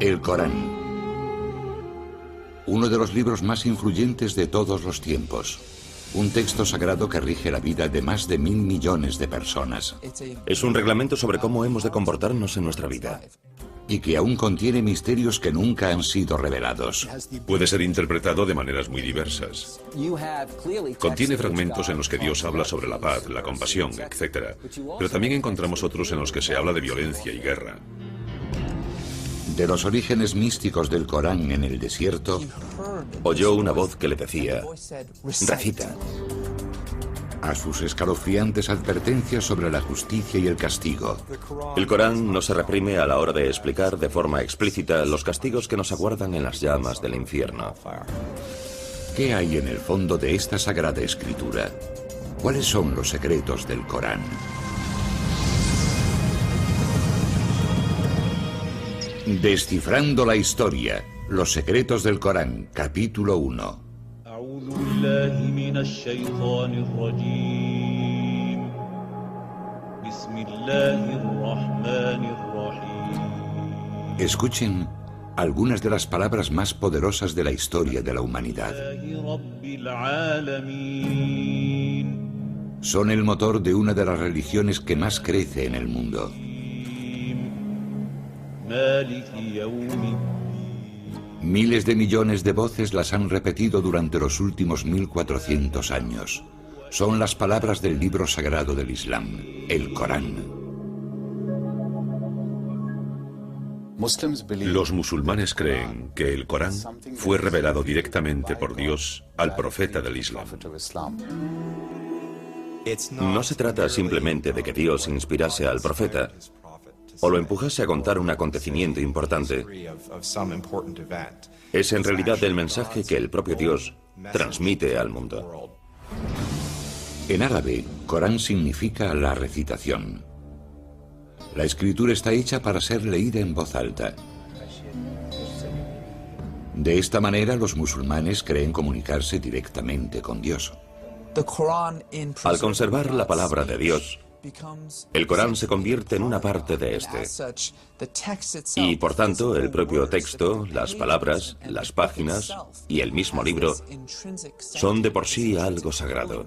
El Corán. Uno de los libros más influyentes de todos los tiempos. Un texto sagrado que rige la vida de más de 1.000 millones de personas. Es un reglamento sobre cómo hemos de comportarnos en nuestra vida. Y que aún contiene misterios que nunca han sido revelados. Puede ser interpretado de maneras muy diversas. Contiene fragmentos en los que Dios habla sobre la paz, la compasión, etc. Pero también encontramos otros en los que se habla de violencia y guerra. De los orígenes místicos del Corán en el desierto, oyó una voz que le decía: recita. A sus escalofriantes advertencias sobre la justicia y el castigo. El Corán no se reprime a la hora de explicar de forma explícita los castigos que nos aguardan en las llamas del infierno. ¿Qué hay en el fondo de esta sagrada escritura? ¿Cuáles son los secretos del Corán? Descifrando la historia, los secretos del Corán, capítulo 1. Escuchen algunas de las palabras más poderosas de la historia de la humanidad. Son el motor de una de las religiones que más crece en el mundo. Miles de millones de voces las han repetido durante los últimos 1400 años. Son las palabras del libro sagrado del Islam, el Corán. Los musulmanes creen que el Corán fue revelado directamente por Dios al profeta del Islam. No se trata simplemente de que Dios inspirase al profeta o lo empujase a contar un acontecimiento importante. Es en realidad el mensaje que el propio Dios transmite al mundo. En árabe, Corán significa la recitación. La escritura está hecha para ser leída en voz alta. De esta manera, los musulmanes creen comunicarse directamente con Dios. Al conservar la palabra de Dios, el Corán se convierte en una parte de este. Y por tanto, el propio texto, las palabras, las páginas y el mismo libro son de por sí algo sagrado.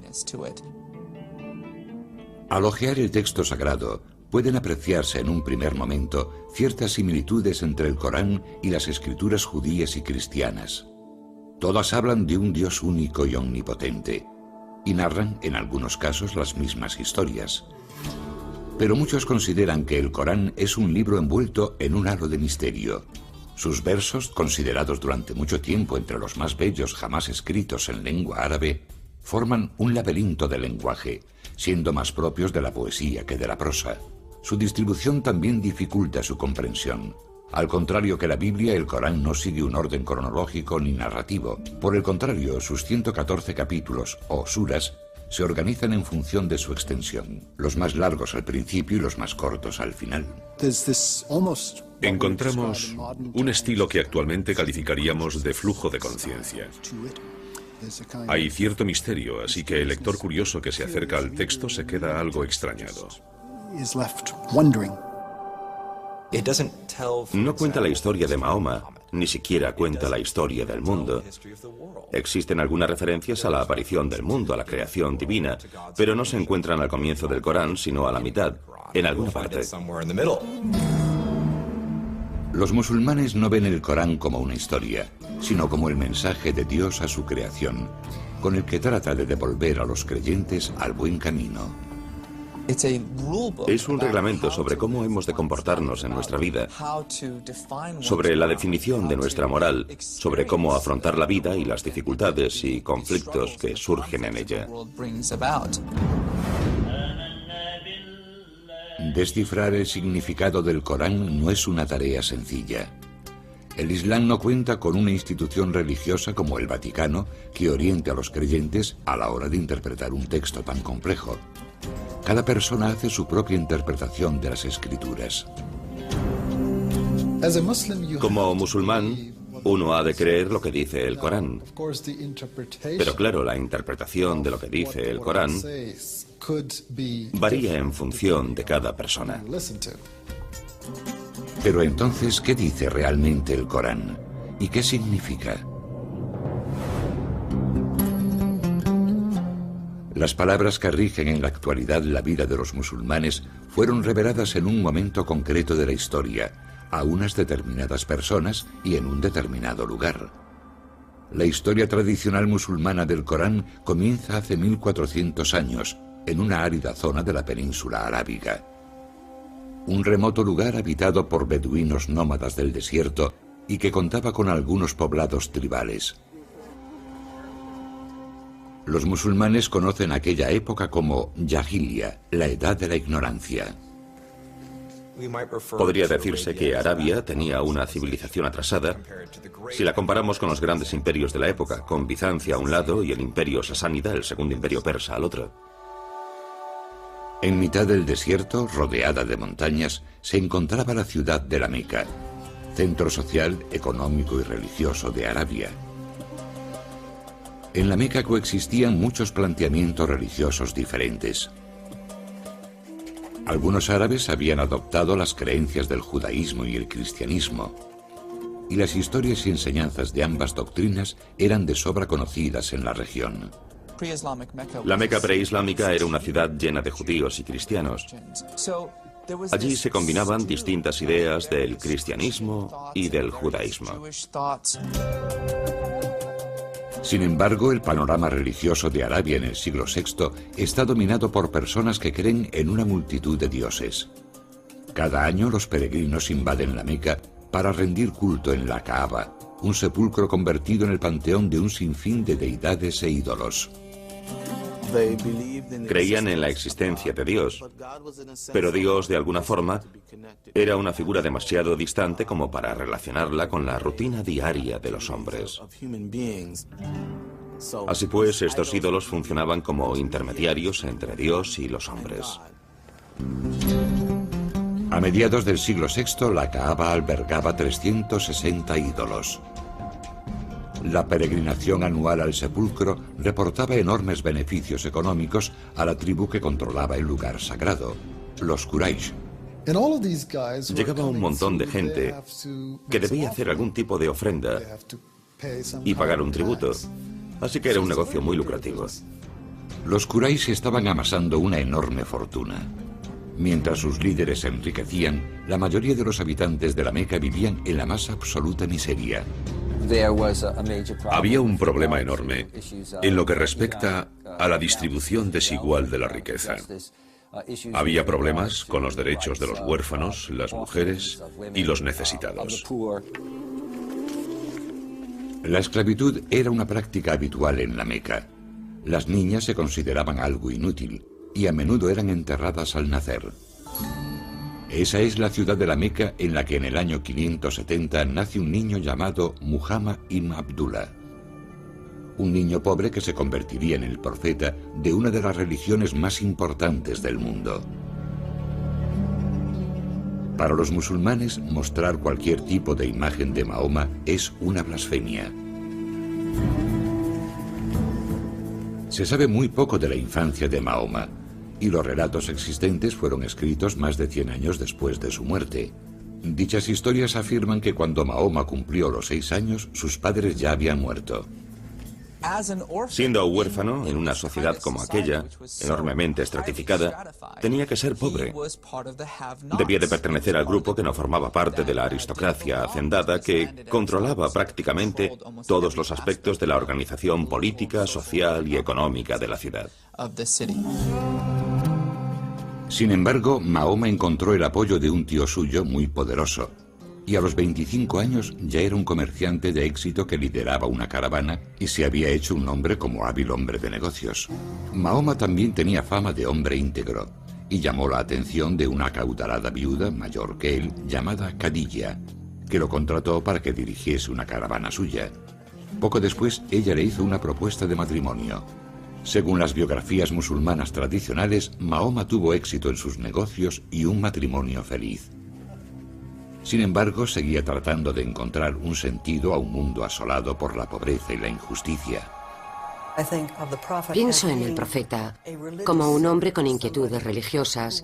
Al hojear el texto sagrado, pueden apreciarse en un primer momento ciertas similitudes entre el Corán y las escrituras judías y cristianas. Todas hablan de un Dios único y omnipotente, y narran, en algunos casos, las mismas historias. Pero muchos consideran que el Corán es un libro envuelto en un halo de misterio. Sus versos, considerados durante mucho tiempo entre los más bellos jamás escritos en lengua árabe, forman un laberinto de lenguaje, siendo más propios de la poesía que de la prosa. Su distribución también dificulta su comprensión. Al contrario que la Biblia, el Corán no sigue un orden cronológico ni narrativo. Por el contrario, sus 114 capítulos, o suras, se organizan en función de su extensión, los más largos al principio y los más cortos al final. Encontramos un estilo que actualmente calificaríamos de flujo de conciencia. Hay cierto misterio, así que el lector curioso que se acerca al texto se queda algo extrañado. No cuenta la historia de Mahoma, ni siquiera cuenta la historia del mundo. Existen algunas referencias a la aparición del mundo, a la creación divina, pero no se encuentran al comienzo del Corán, sino a la mitad, en alguna parte. Los musulmanes no ven el Corán como una historia, sino como el mensaje de Dios a su creación, con el que trata de devolver a los creyentes al buen camino. Es un reglamento sobre cómo hemos de comportarnos en nuestra vida, sobre la definición de nuestra moral, sobre cómo afrontar la vida y las dificultades y conflictos que surgen en ella. Descifrar el significado del Corán no es una tarea sencilla. El Islam no cuenta con una institución religiosa como el Vaticano que oriente a los creyentes a la hora de interpretar un texto tan complejo. Cada persona hace su propia interpretación de las escrituras. Como musulmán, uno ha de creer lo que dice el Corán. Pero claro, la interpretación de lo que dice el Corán varía en función de cada persona. Pero entonces, ¿qué dice realmente el Corán? ¿Y qué significa? Las palabras que rigen en la actualidad la vida de los musulmanes fueron reveladas en un momento concreto de la historia, a unas determinadas personas y en un determinado lugar. La historia tradicional musulmana del Corán comienza hace 1400 años, en una árida zona de la península arábiga. Un remoto lugar habitado por beduinos nómadas del desierto y que contaba con algunos poblados tribales. Los musulmanes conocen aquella época como Jahiliya, la edad de la ignorancia. Podría decirse que Arabia tenía una civilización atrasada si la comparamos con los grandes imperios de la época, con Bizancia a un lado y el imperio sasánida, el segundo imperio persa, al otro. En mitad del desierto, rodeada de montañas, se encontraba la ciudad de la Meca, centro social, económico y religioso de Arabia. En la Meca coexistían muchos planteamientos religiosos diferentes. Algunos árabes habían adoptado las creencias del judaísmo y el cristianismo, y las historias y enseñanzas de ambas doctrinas eran de sobra conocidas en la región. La Meca preislámica era una ciudad llena de judíos y cristianos. Allí se combinaban distintas ideas del cristianismo y del judaísmo. Sin embargo, el panorama religioso de Arabia en el siglo VI está dominado por personas que creen en una multitud de dioses. Cada año los peregrinos invaden la Meca para rendir culto en la Kaaba, un sepulcro convertido en el panteón de un sinfín de deidades e ídolos. Creían en la existencia de Dios, pero Dios, de alguna forma, era una figura demasiado distante como para relacionarla con la rutina diaria de los hombres. Así pues, estos ídolos funcionaban como intermediarios entre Dios y los hombres. A mediados del siglo VI, la Kaaba albergaba 360 ídolos. La peregrinación anual al sepulcro reportaba enormes beneficios económicos a la tribu que controlaba el lugar sagrado, los Quraysh. Llegaba un montón de gente que debía hacer algún tipo de ofrenda y pagar un tributo, así que era un negocio muy lucrativo. Los Quraysh estaban amasando una enorme fortuna. Mientras sus líderes se enriquecían, la mayoría de los habitantes de la Meca vivían en la más absoluta miseria. Había un problema enorme en lo que respecta a la distribución desigual de la riqueza. Había problemas con los derechos de los huérfanos, las mujeres y los necesitados. La esclavitud era una práctica habitual en la Meca. Las niñas se consideraban algo inútil y a menudo eran enterradas al nacer. Esa es la ciudad de la Meca en la que en el año 570 nace un niño llamado Muhammad ibn Abdullah. Un niño pobre que se convertiría en el profeta de una de las religiones más importantes del mundo. Para los musulmanes, mostrar cualquier tipo de imagen de Mahoma es una blasfemia. Se sabe muy poco de la infancia de Mahoma, y los relatos existentes fueron escritos más de 100 años después de su muerte. Dichas historias afirman que cuando Mahoma cumplió los 6 años, sus padres ya habían muerto. Siendo huérfano en una sociedad como aquella, enormemente estratificada, tenía que ser pobre. Debía de pertenecer al grupo que no formaba parte de la aristocracia hacendada que controlaba prácticamente todos los aspectos de la organización política, social y económica de la ciudad. Sin embargo, Mahoma encontró el apoyo de un tío suyo muy poderoso, y a los 25 años ya era un comerciante de éxito que lideraba una caravana y se había hecho un nombre como hábil hombre de negocios. Mahoma también tenía fama de hombre íntegro y llamó la atención de una acaudalada viuda mayor que él llamada Khadija, que lo contrató para que dirigiese una caravana suya. Poco después, ella le hizo una propuesta de matrimonio. Según las biografías musulmanas tradicionales, Mahoma tuvo éxito en sus negocios y un matrimonio feliz. Sin embargo, seguía tratando de encontrar un sentido a un mundo asolado por la pobreza y la injusticia. Pienso en el profeta como un hombre con inquietudes religiosas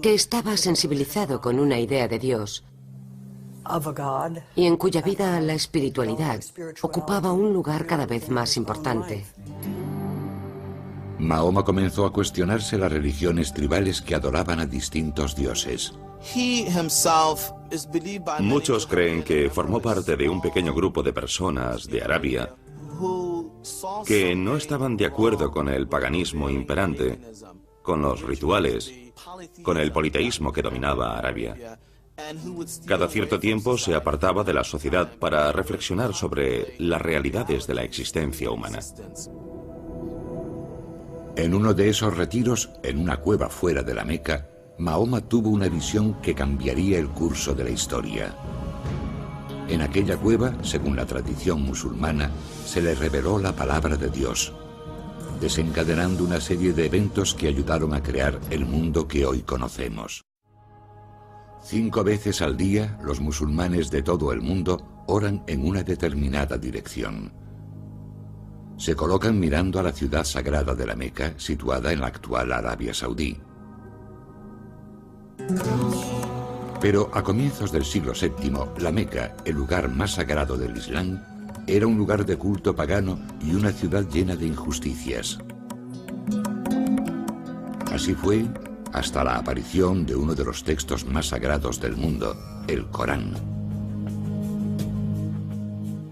que estaba sensibilizado con una idea de Dios y en cuya vida la espiritualidad ocupaba un lugar cada vez más importante. Mahoma comenzó a cuestionarse las religiones tribales que adoraban a distintos dioses. Muchos creen que formó parte de un pequeño grupo de personas de Arabia que no estaban de acuerdo con el paganismo imperante, con los rituales, con el politeísmo que dominaba Arabia. Cada cierto tiempo se apartaba de la sociedad para reflexionar sobre las realidades de la existencia humana. En uno de esos retiros, en una cueva fuera de la Meca, Mahoma tuvo una visión que cambiaría el curso de la historia. En aquella cueva, según la tradición musulmana, se le reveló la palabra de Dios, desencadenando una serie de eventos que ayudaron a crear el mundo que hoy conocemos. 5 veces al día, los musulmanes de todo el mundo oran en una determinada dirección. Se colocan mirando a la ciudad sagrada de la Meca, situada en la actual Arabia Saudí. Pero a comienzos del siglo VII, la Meca, el lugar más sagrado del Islam, era un lugar de culto pagano y una ciudad llena de injusticias. Así fue hasta la aparición de uno de los textos más sagrados del mundo, el Corán.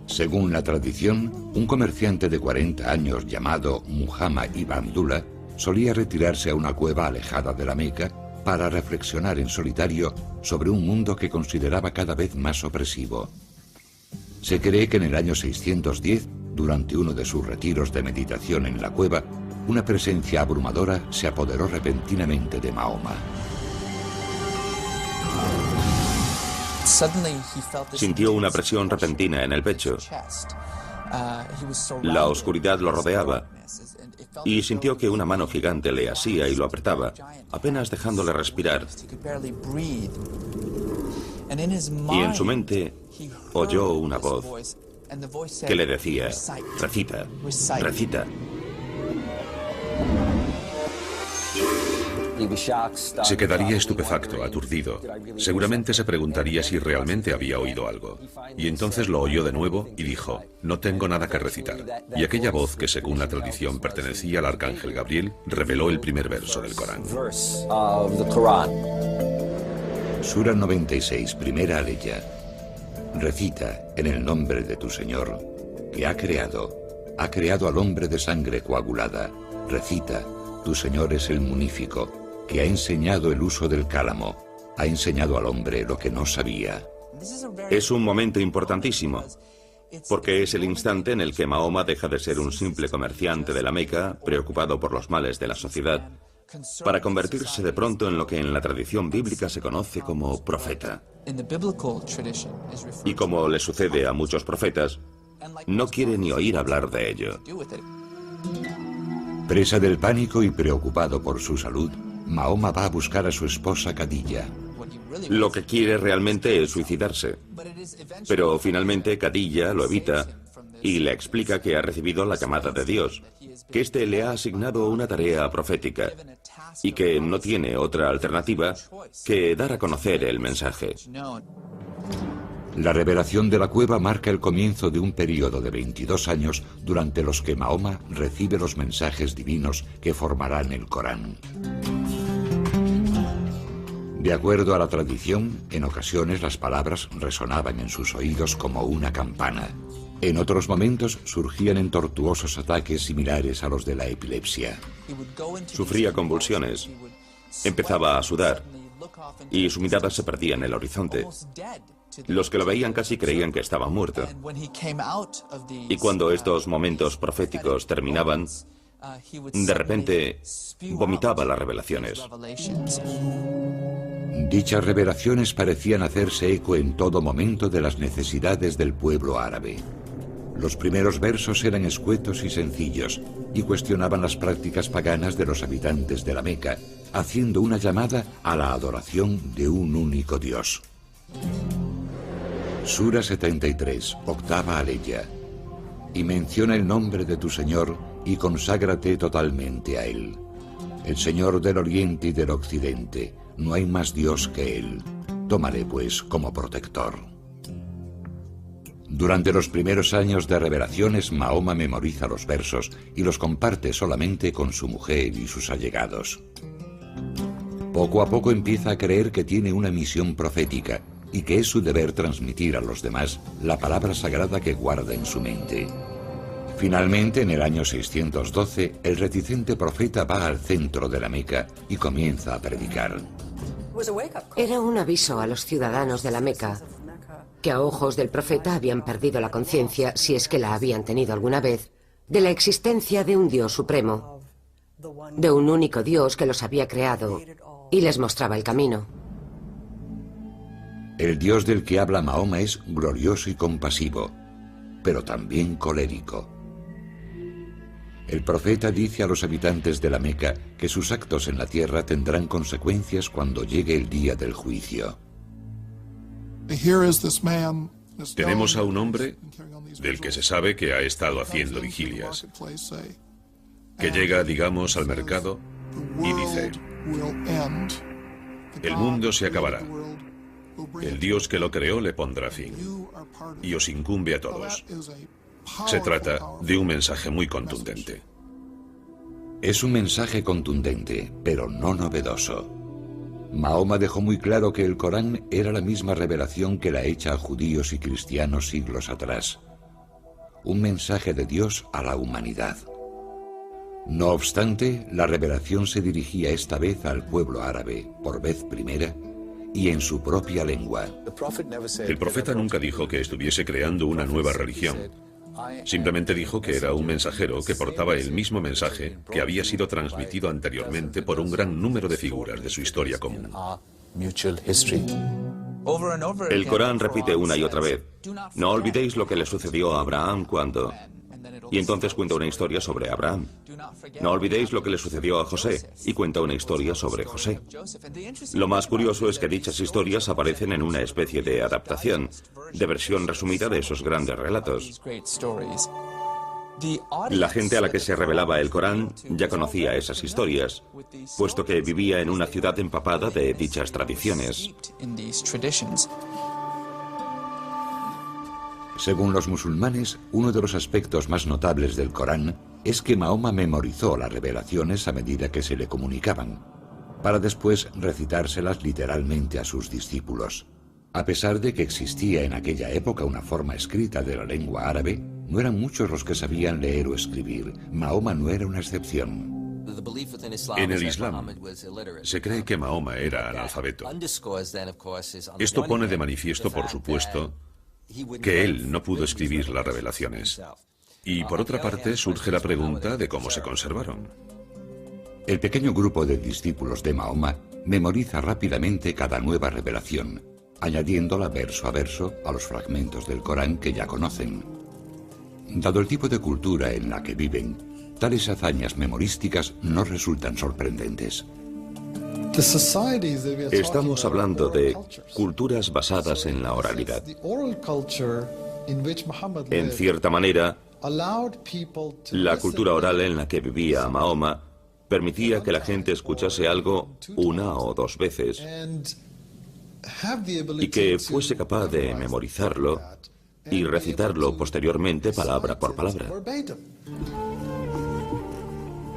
Según la tradición, un comerciante de 40 años llamado Muhammad ibn Abdullah solía retirarse a una cueva alejada de la Meca para reflexionar en solitario sobre un mundo que consideraba cada vez más opresivo. Se cree que en el año 610, durante uno de sus retiros de meditación en la cueva, una presencia abrumadora se apoderó repentinamente de Mahoma. Sintió una presión repentina en el pecho. La oscuridad lo rodeaba y sintió que una mano gigante le asía y lo apretaba, apenas dejándole respirar. Y en su mente oyó una voz que le decía: recita, recita. Se quedaría estupefacto, aturdido. Seguramente se preguntaría si realmente había oído algo. Y entonces lo oyó de nuevo y dijo: no tengo nada que recitar. Y aquella voz, que según la tradición pertenecía al arcángel Gabriel, reveló el primer verso del Corán. Sura 96, primera aleya. Recita en el nombre de tu Señor, que ha creado al hombre de sangre coagulada. Recita, tu Señor es el munífico, que ha enseñado el uso del cálamo, ha enseñado al hombre lo que no sabía. Es un momento importantísimo, porque es el instante en el que Mahoma deja de ser un simple comerciante de la Meca, preocupado por los males de la sociedad, para convertirse de pronto en lo que en la tradición bíblica se conoce como profeta. Y como le sucede a muchos profetas, no quiere ni oír hablar de ello. Presa del pánico y preocupado por su salud, Mahoma va a buscar a su esposa Khadija. Lo que quiere realmente es suicidarse. Pero finalmente Khadija lo evita y le explica que ha recibido la llamada de Dios, que éste le ha asignado una tarea profética y que no tiene otra alternativa que dar a conocer el mensaje. La revelación de la cueva marca el comienzo de un periodo de 22 años durante los que Mahoma recibe los mensajes divinos que formarán el Corán. De acuerdo a la tradición, en ocasiones las palabras resonaban en sus oídos como una campana. En otros momentos surgían en tortuosos ataques similares a los de la epilepsia. Sufría convulsiones, empezaba a sudar y su mirada se perdía en el horizonte. Los que lo veían casi creían que estaba muerto. Y cuando estos momentos proféticos terminaban, de repente vomitaba las revelaciones. Dichas revelaciones parecían hacerse eco en todo momento de las necesidades del pueblo árabe. Los primeros versos eran escuetos y sencillos y cuestionaban las prácticas paganas de los habitantes de la Meca, haciendo una llamada a la adoración de un único Dios. Sura 73, octava aleya. Y menciona el nombre de tu Señor y conságrate totalmente a Él. El Señor del Oriente y del Occidente, no hay más Dios que Él. Tómale pues como protector. Durante los primeros años de revelaciones, Mahoma memoriza los versos y los comparte solamente con su mujer y sus allegados. Poco a poco empieza a creer que tiene una misión profética y que es su deber transmitir a los demás la palabra sagrada que guarda en su mente. Finalmente, en el año 612, el reticente profeta va al centro de la Meca y comienza a predicar. Era un aviso a los ciudadanos de la Meca, que a ojos del profeta habían perdido la conciencia, si es que la habían tenido alguna vez, de la existencia de un Dios supremo, de un único Dios que los había creado y les mostraba el camino. El Dios del que habla Mahoma es glorioso y compasivo, pero también colérico. El profeta dice a los habitantes de la Meca que sus actos en la tierra tendrán consecuencias cuando llegue el día del juicio. Tenemos a un hombre del que se sabe que ha estado haciendo vigilias, que llega, digamos, al mercado y dice: el mundo se acabará. El Dios que lo creó le pondrá fin y os incumbe a todos. Se trata de un mensaje muy contundente. Es un mensaje contundente, pero no novedoso. Mahoma dejó muy claro que el Corán era la misma revelación que la hecha a judíos y cristianos siglos atrás. Un mensaje de Dios a la humanidad. No obstante, la revelación se dirigía esta vez al pueblo árabe, por vez primera, y en su propia lengua. El profeta nunca dijo que estuviese creando una nueva religión. Simplemente dijo que era un mensajero que portaba el mismo mensaje que había sido transmitido anteriormente por un gran número de figuras de su historia común. El Corán repite una y otra vez: no olvidéis lo que le sucedió a Abraham cuando... Y entonces cuenta una historia sobre Abraham. No olvidéis lo que le sucedió a José, y cuenta una historia sobre José. Lo más curioso es que dichas historias aparecen en una especie de adaptación, de versión resumida de esos grandes relatos. La gente a la que se revelaba el Corán ya conocía esas historias, puesto que vivía en una ciudad empapada de dichas tradiciones. Según los musulmanes, uno de los aspectos más notables del Corán es que Mahoma memorizó las revelaciones a medida que se le comunicaban, para después recitárselas literalmente a sus discípulos. A pesar de que existía en aquella época una forma escrita de la lengua árabe, no eran muchos los que sabían leer o escribir. Mahoma no era una excepción. En el Islam se cree que Mahoma era analfabeto. Esto pone de manifiesto, por supuesto, que él no pudo escribir las revelaciones. Y por otra parte surge la pregunta de cómo se conservaron. El pequeño grupo de discípulos de Mahoma memoriza rápidamente cada nueva revelación, añadiéndola verso a verso a los fragmentos del Corán que ya conocen. Dado el tipo de cultura en la que viven, tales hazañas memorísticas no resultan sorprendentes. Estamos hablando de culturas basadas en la oralidad. En cierta manera, la cultura oral en la que vivía Mahoma permitía que la gente escuchase algo una o dos veces y que fuese capaz de memorizarlo y recitarlo posteriormente palabra por palabra.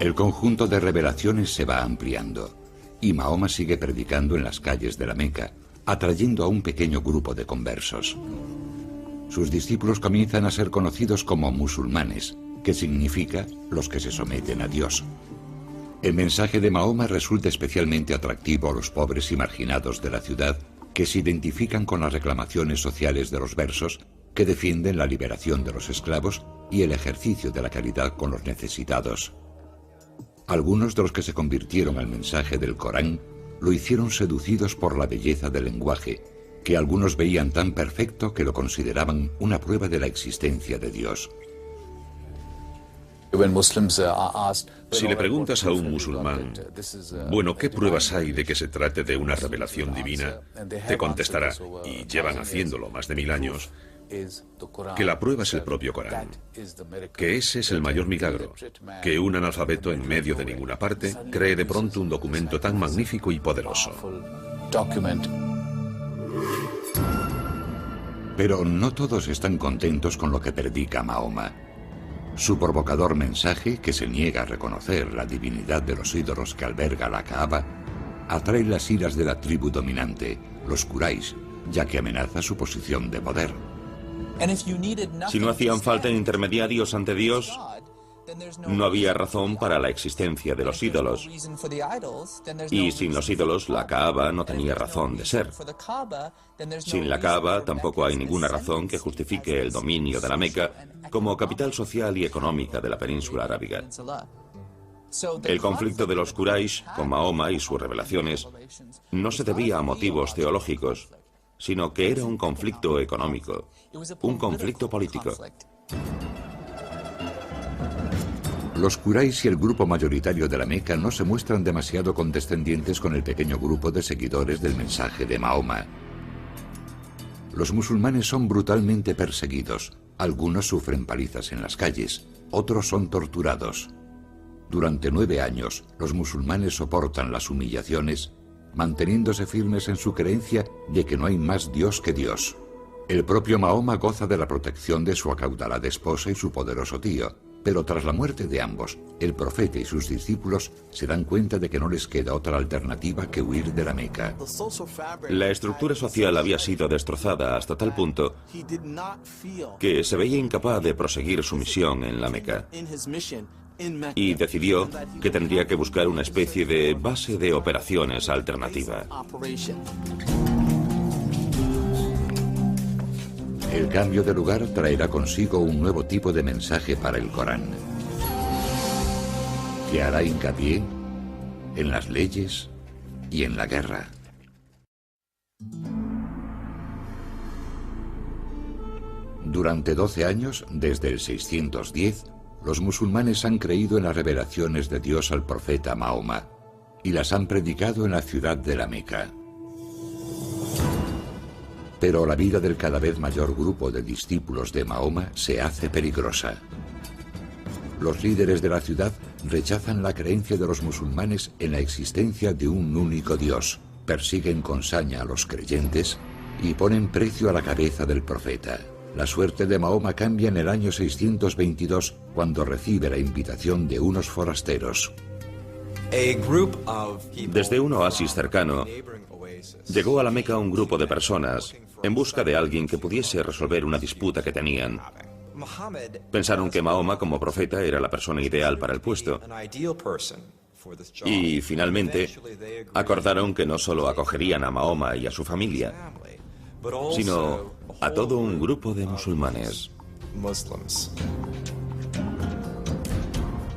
El conjunto de revelaciones se va ampliando y Mahoma sigue predicando en las calles de la Meca, atrayendo a un pequeño grupo de conversos. Sus discípulos comienzan a ser conocidos como musulmanes, que significa los que se someten a Dios. El mensaje de Mahoma resulta especialmente atractivo a los pobres y marginados de la ciudad, que se identifican con las reclamaciones sociales de los versos, que defienden la liberación de los esclavos y el ejercicio de la caridad con los necesitados. Algunos de los que se convirtieron al mensaje del Corán lo hicieron seducidos por la belleza del lenguaje, que algunos veían tan perfecto que lo consideraban una prueba de la existencia de Dios. Si le preguntas a un musulmán, bueno, ¿qué pruebas hay de que se trate de una revelación divina? Te contestará, y llevan haciéndolo más de 1000 años, que la prueba es el propio Corán, que ese es el mayor milagro, que un analfabeto en medio de ninguna parte cree de pronto un documento tan magnífico y poderoso. Pero no todos están contentos con lo que predica Mahoma. Su provocador mensaje, que se niega a reconocer la divinidad de los ídolos que alberga la Kaaba, atrae las iras de la tribu dominante, los Quraysh, ya que amenaza su posición de poder. Si no hacían falta intermediarios ante Dios, no había razón para la existencia de los ídolos. Y sin los ídolos, la Kaaba no tenía razón de ser. Sin la Kaaba, tampoco hay ninguna razón que justifique el dominio de la Meca como capital social y económica de la península arábiga. El conflicto de los Quraysh con Mahoma y sus revelaciones no se debía a motivos teológicos, sino que era un conflicto económico, un conflicto político. Los Quraysh y el grupo mayoritario de la Meca no se muestran demasiado condescendientes con el pequeño grupo de seguidores del mensaje de Mahoma. Los musulmanes son brutalmente perseguidos. Algunos sufren palizas en las calles, otros son torturados. Durante 9 años, los musulmanes soportan las humillaciones, manteniéndose firmes en su creencia de que no hay más Dios que Dios. El propio Mahoma goza de la protección de su acaudalada esposa y su poderoso tío, pero tras la muerte de ambos, el profeta y sus discípulos se dan cuenta de que no les queda otra alternativa que huir de la Meca. La estructura social había sido destrozada hasta tal punto que se veía incapaz de proseguir su misión en la Meca. Y decidió que tendría que buscar una especie de base de operaciones alternativa. El cambio de lugar traerá consigo un nuevo tipo de mensaje para el Corán, que hará hincapié en las leyes y en la guerra. Durante 12 años, desde el 610, los musulmanes han creído en las revelaciones de Dios al profeta Mahoma y las han predicado en la ciudad de la Meca. Pero la vida del cada vez mayor grupo de discípulos de Mahoma se hace peligrosa. Los líderes de la ciudad rechazan la creencia de los musulmanes en la existencia de un único Dios, persiguen con saña a los creyentes y ponen precio a la cabeza del profeta. La suerte de Mahoma cambia en el año 622, cuando recibe la invitación de unos forasteros. Desde un oasis cercano, llegó a la Meca un grupo de personas en busca de alguien que pudiese resolver una disputa que tenían. Pensaron que Mahoma, como profeta, era la persona ideal para el puesto. Y finalmente acordaron que no solo acogerían a Mahoma y a su familia, sino a todo un grupo de musulmanes.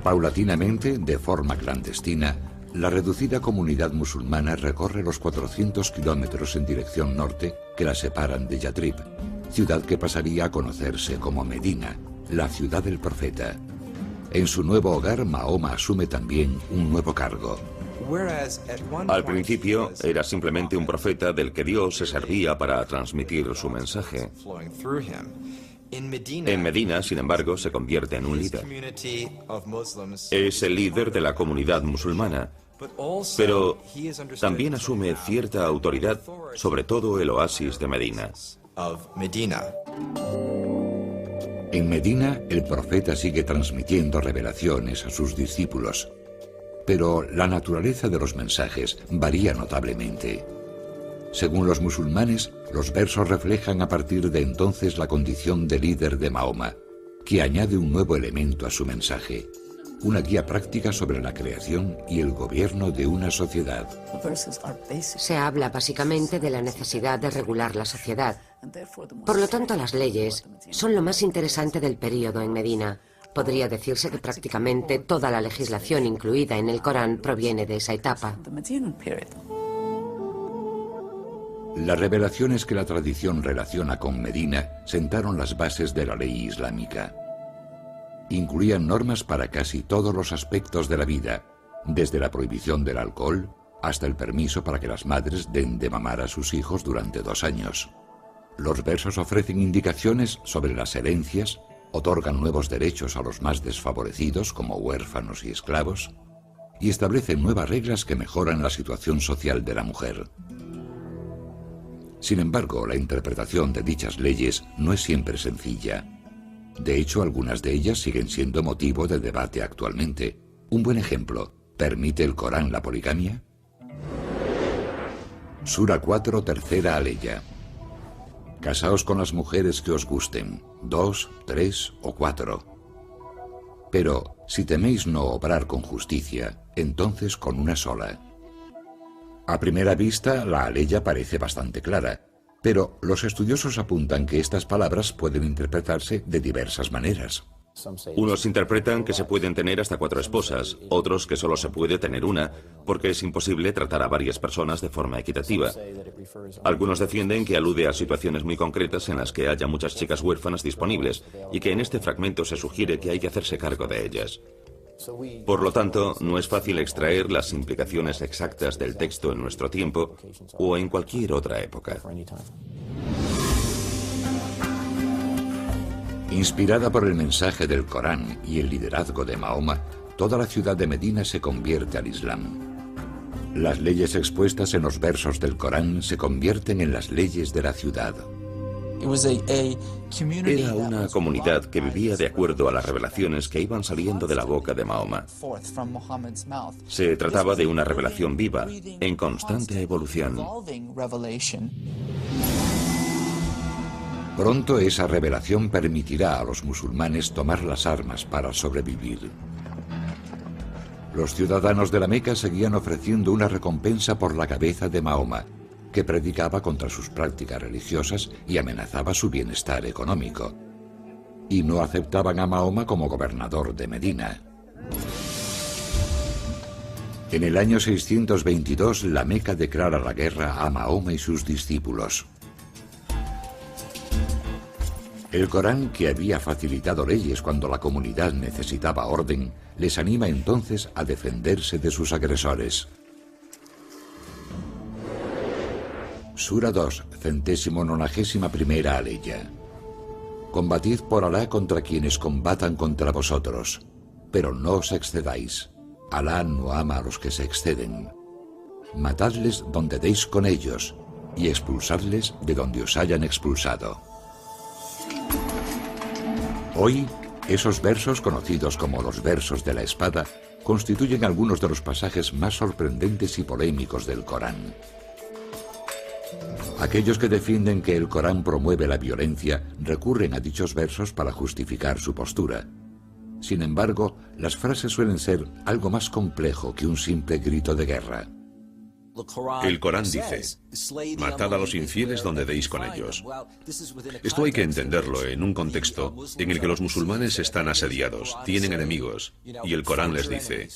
Paulatinamente, de forma clandestina, la reducida comunidad musulmana recorre los 400 kilómetros en dirección norte que la separan de Yatrib, ciudad que pasaría a conocerse como Medina, la ciudad del profeta. En su nuevo hogar, Mahoma asume también un nuevo cargo. Al principio era simplemente un profeta del que Dios se servía para transmitir su mensaje. En Medina, sin embargo, se convierte en un líder. Es el líder de la comunidad musulmana, pero también asume cierta autoridad sobre todo el oasis de Medina. En Medina, el profeta sigue transmitiendo revelaciones a sus discípulos, pero la naturaleza de los mensajes varía notablemente. Según los musulmanes, los versos reflejan a partir de entonces la condición de líder de Mahoma, que añade un nuevo elemento a su mensaje, una guía práctica sobre la creación y el gobierno de una sociedad. Se habla básicamente de la necesidad de regular la sociedad. Por lo tanto, las leyes son lo más interesante del período en Medina. Podría decirse que prácticamente toda la legislación incluida en el Corán proviene de esa etapa. Las revelaciones que la tradición relaciona con Medina sentaron las bases de la ley islámica. Incluían normas para casi todos los aspectos de la vida, desde la prohibición del alcohol hasta el permiso para que las madres den de mamar a sus hijos durante 2 años. Los versos ofrecen indicaciones sobre las herencias, otorgan nuevos derechos a los más desfavorecidos como huérfanos y esclavos, y establecen nuevas reglas que mejoran la situación social de la mujer. Sin embargo, la interpretación de dichas leyes no es siempre sencilla. De hecho, algunas de ellas siguen siendo motivo de debate actualmente. Un buen ejemplo: ¿permite el Corán la poligamia? Sura 4, tercera aleya. Casaos con las mujeres que os gusten, 2, 3 o 4. Pero, si teméis no obrar con justicia, entonces con una sola. A primera vista, la aleya parece bastante clara, pero los estudiosos apuntan que estas palabras pueden interpretarse de diversas maneras. Unos interpretan que se pueden tener hasta 4 esposas, otros que solo se puede tener una, porque es imposible tratar a varias personas de forma equitativa. Algunos defienden que alude a situaciones muy concretas en las que haya muchas chicas huérfanas disponibles, y que en este fragmento se sugiere que hay que hacerse cargo de ellas. Por lo tanto, no es fácil extraer las implicaciones exactas del texto en nuestro tiempo o en cualquier otra época. Inspirada por el mensaje del Corán y el liderazgo de Mahoma, toda la ciudad de Medina se convierte al Islam. Las leyes expuestas en los versos del Corán se convierten en las leyes de la ciudad. Era una comunidad que vivía de acuerdo a las revelaciones que iban saliendo de la boca de Mahoma. Se trataba de una revelación viva, en constante evolución. Pronto esa revelación permitirá a los musulmanes tomar las armas para sobrevivir. Los ciudadanos de la Meca seguían ofreciendo una recompensa por la cabeza de Mahoma, que predicaba contra sus prácticas religiosas y amenazaba su bienestar económico. Y no aceptaban a Mahoma como gobernador de Medina. En el año 622, la Meca declara la guerra a Mahoma y sus discípulos. El Corán, que había facilitado leyes cuando la comunidad necesitaba orden, les anima entonces a defenderse de sus agresores. Sura 2, 191ª aleya. Combatid por Alá contra quienes combatan contra vosotros, pero no os excedáis. Alá no ama a los que se exceden. Matadles donde deis con ellos, y expulsadles de donde os hayan expulsado. Hoy, esos versos, conocidos como los versos de la espada, constituyen algunos de los pasajes más sorprendentes y polémicos del Corán. Aquellos que defienden que el Corán promueve la violencia recurren a dichos versos para justificar su postura. Sin embargo, las frases suelen ser algo más complejo que un simple grito de guerra. El Corán dice: matad a los infieles donde deis con ellos. Esto hay que entenderlo en un contexto en el que los musulmanes están asediados, tienen enemigos, y el Corán les dice: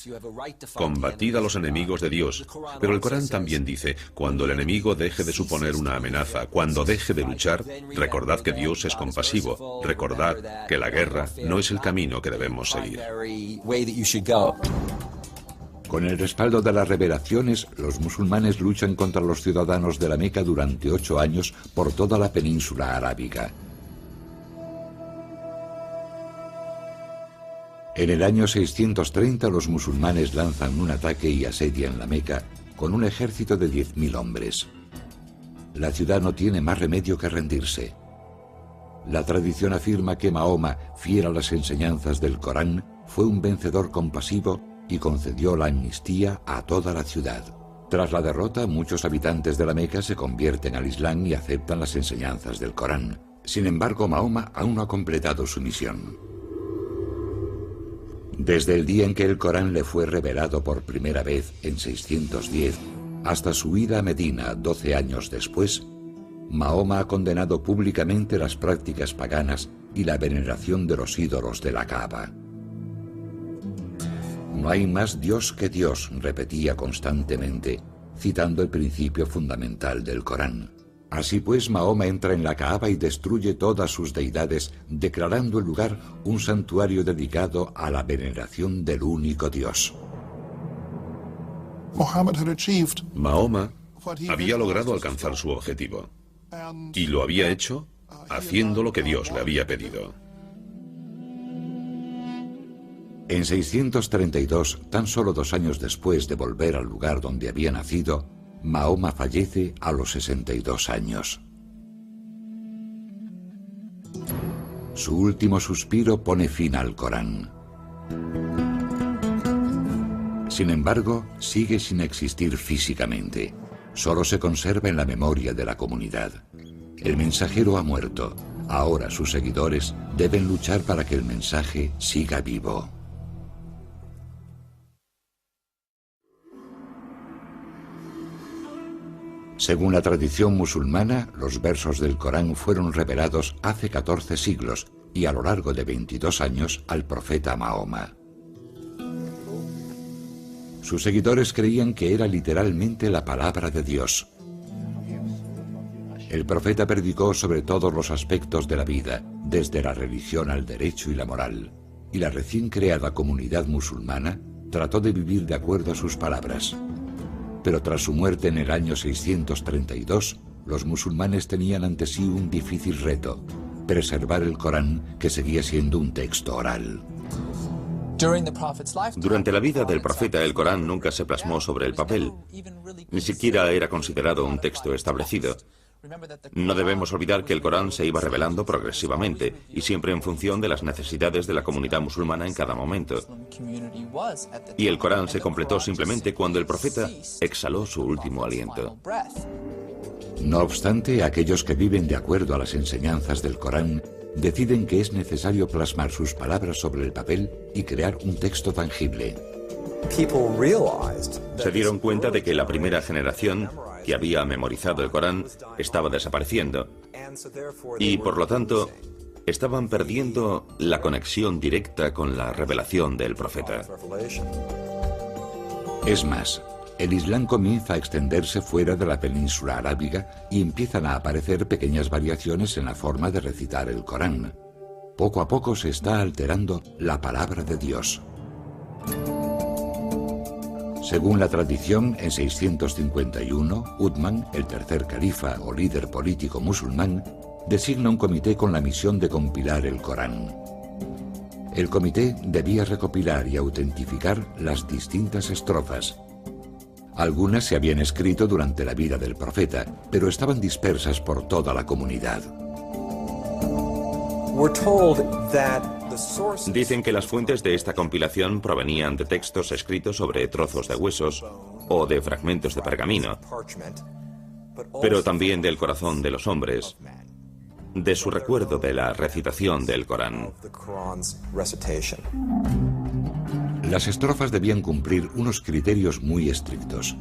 combatid a los enemigos de Dios. Pero el Corán también dice: cuando el enemigo deje de suponer una amenaza, cuando deje de luchar, recordad que Dios es compasivo, recordad que la guerra no es el camino que debemos seguir. Con el respaldo de las revelaciones, los musulmanes luchan contra los ciudadanos de la Meca durante 8 años por toda la península arábiga. En el año 630 los musulmanes lanzan un ataque y asedian la Meca con un ejército de 10.000 hombres. La ciudad no tiene más remedio que rendirse. La tradición afirma que Mahoma, fiel a las enseñanzas del Corán, fue un vencedor compasivo y concedió la amnistía a toda la ciudad. Tras la derrota, muchos habitantes de la Meca se convierten al Islam y aceptan las enseñanzas del Corán. Sin embargo, Mahoma aún no ha completado su misión. Desde el día en que el Corán le fue revelado por primera vez, en 610, hasta su ida a Medina 12 años después, Mahoma ha condenado públicamente las prácticas paganas y la veneración de los ídolos de la Kaaba. No hay más Dios que Dios, repetía constantemente, citando el principio fundamental del Corán. Así pues, Mahoma entra en la Kaaba y destruye todas sus deidades, declarando el lugar un santuario dedicado a la veneración del único Dios. Mahoma había logrado alcanzar su objetivo, y lo había hecho haciendo lo que Dios le había pedido. En 632, tan solo 2 años después de volver al lugar donde había nacido, Mahoma fallece a los 62 años. Su último suspiro pone fin al Corán. Sin embargo, sigue sin existir físicamente. Solo se conserva en la memoria de la comunidad. El mensajero ha muerto. Ahora sus seguidores deben luchar para que el mensaje siga vivo. Según la tradición musulmana, los versos del Corán fueron revelados hace 14 siglos y a lo largo de 22 años al profeta Mahoma. Sus seguidores creían que era literalmente la palabra de Dios. El profeta predicó sobre todos los aspectos de la vida, desde la religión al derecho y la moral, y la recién creada comunidad musulmana trató de vivir de acuerdo a sus palabras. Pero tras su muerte en el año 632, los musulmanes tenían ante sí un difícil reto: preservar el Corán, que seguía siendo un texto oral. Durante la vida del profeta, el Corán nunca se plasmó sobre el papel. Ni siquiera era considerado un texto establecido. No debemos olvidar que el Corán se iba revelando progresivamente y siempre en función de las necesidades de la comunidad musulmana en cada momento. Y el Corán se completó simplemente cuando el profeta exhaló su último aliento. No obstante, aquellos que viven de acuerdo a las enseñanzas del Corán deciden que es necesario plasmar sus palabras sobre el papel y crear un texto tangible. Se dieron cuenta de que la primera generación que había memorizado el Corán estaba desapareciendo y, por lo tanto, estaban perdiendo la conexión directa con la revelación del profeta. Es más, el Islam comienza a extenderse fuera de la península arábiga y empiezan a aparecer pequeñas variaciones en la forma de recitar el Corán. Poco a poco se está alterando la palabra de Dios. Según la tradición, en 651, Uthman, el tercer califa o líder político musulmán, designa un comité con la misión de compilar el Corán. El comité debía recopilar y autentificar las distintas estrofas. Algunas se habían escrito durante la vida del profeta, pero estaban dispersas por toda la comunidad. Dicen que las fuentes de esta compilación provenían de textos escritos sobre trozos de huesos o de fragmentos de pergamino, pero también del corazón de los hombres, de su recuerdo de la recitación del Corán. Las estrofas debían cumplir unos criterios muy estrictos.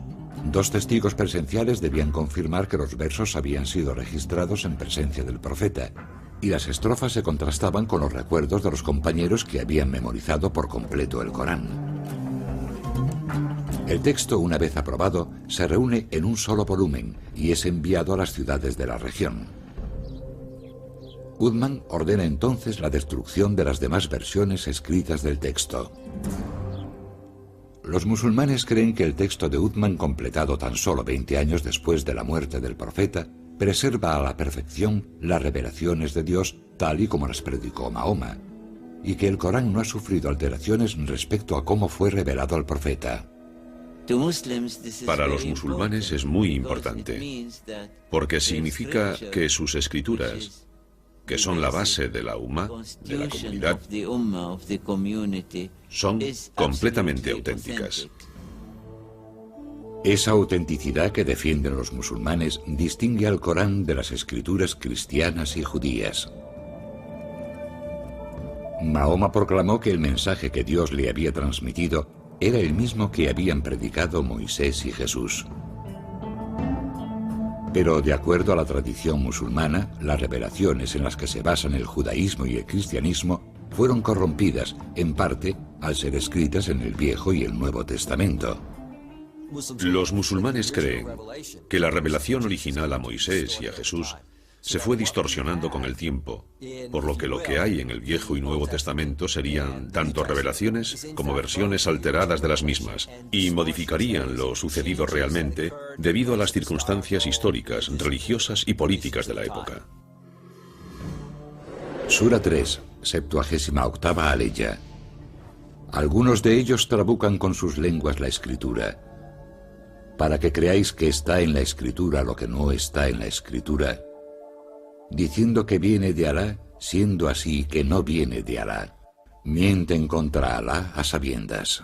2 testigos presenciales debían confirmar que los versos habían sido registrados en presencia del profeta, y las estrofas se contrastaban con los recuerdos de los compañeros que habían memorizado por completo el Corán. El texto, una vez aprobado, se reúne en un solo volumen y es enviado a las ciudades de la región. Uthman ordena entonces la destrucción de las demás versiones escritas del texto. Los musulmanes creen que el texto de Uthman, completado tan solo 20 años después de la muerte del profeta, preserva a la perfección las revelaciones de Dios tal y como las predicó Mahoma, y que el Corán no ha sufrido alteraciones respecto a cómo fue revelado al profeta. Para los musulmanes es muy importante, porque significa que sus escrituras, que son la base de la Ummah, de la comunidad, son completamente auténticas. Esa autenticidad que defienden los musulmanes distingue al Corán de las escrituras cristianas y judías. Mahoma proclamó que el mensaje que Dios le había transmitido era el mismo que habían predicado Moisés y Jesús. Pero de acuerdo a la tradición musulmana, las revelaciones en las que se basan el judaísmo y el cristianismo fueron corrompidas, en parte, al ser escritas en el Viejo y el Nuevo Testamento. Los musulmanes creen que la revelación original a Moisés y a Jesús se fue distorsionando con el tiempo, por lo que hay en el Viejo y Nuevo Testamento serían tanto revelaciones como versiones alteradas de las mismas, y modificarían lo sucedido realmente debido a las circunstancias históricas, religiosas y políticas de la época. Sura 3, 78ª aleya. Algunos de ellos trabucan con sus lenguas la escritura. para que creáis que está en la Escritura lo que no está en la Escritura, diciendo que viene de Alá, siendo así que no viene de Alá. Mienten contra Alá a sabiendas.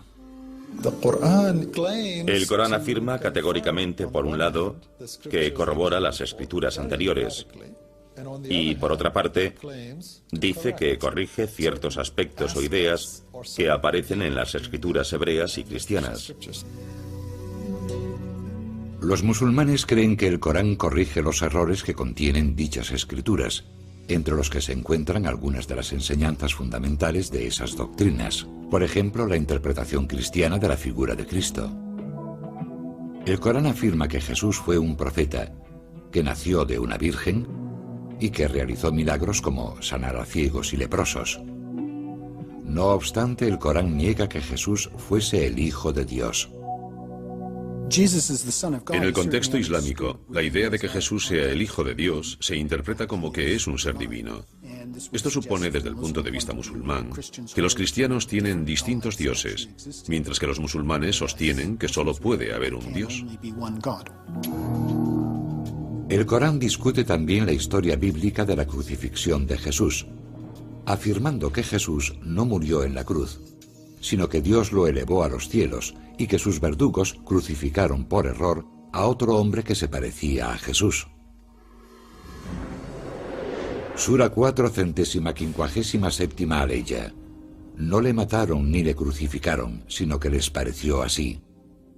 El Corán afirma categóricamente, por un lado, que corrobora las escrituras anteriores, y por otra parte, dice que corrige ciertos aspectos o ideas que aparecen en las escrituras hebreas y cristianas. Los musulmanes creen que el Corán corrige los errores que contienen dichas escrituras, entre los que se encuentran algunas de las enseñanzas fundamentales de esas doctrinas. Por ejemplo, la interpretación cristiana de la figura de Cristo. El Corán afirma que Jesús fue un profeta, que nació de una virgen y que realizó milagros como sanar a ciegos y leprosos. No obstante, el Corán niega que Jesús fuese el Hijo de Dios. En el contexto islámico, la idea de que Jesús sea el Hijo de Dios se interpreta como que es un ser divino. Esto supone, desde el punto de vista musulmán, que los cristianos tienen distintos dioses, mientras que los musulmanes sostienen que solo puede haber un Dios. El Corán discute también la historia bíblica de la crucifixión de Jesús, afirmando que Jesús no murió en la cruz, sino que Dios lo elevó a los cielos y que sus verdugos crucificaron por error a otro hombre que se parecía a Jesús. Sura 4, 157 aleya. No le mataron ni le crucificaron, sino que les pareció así.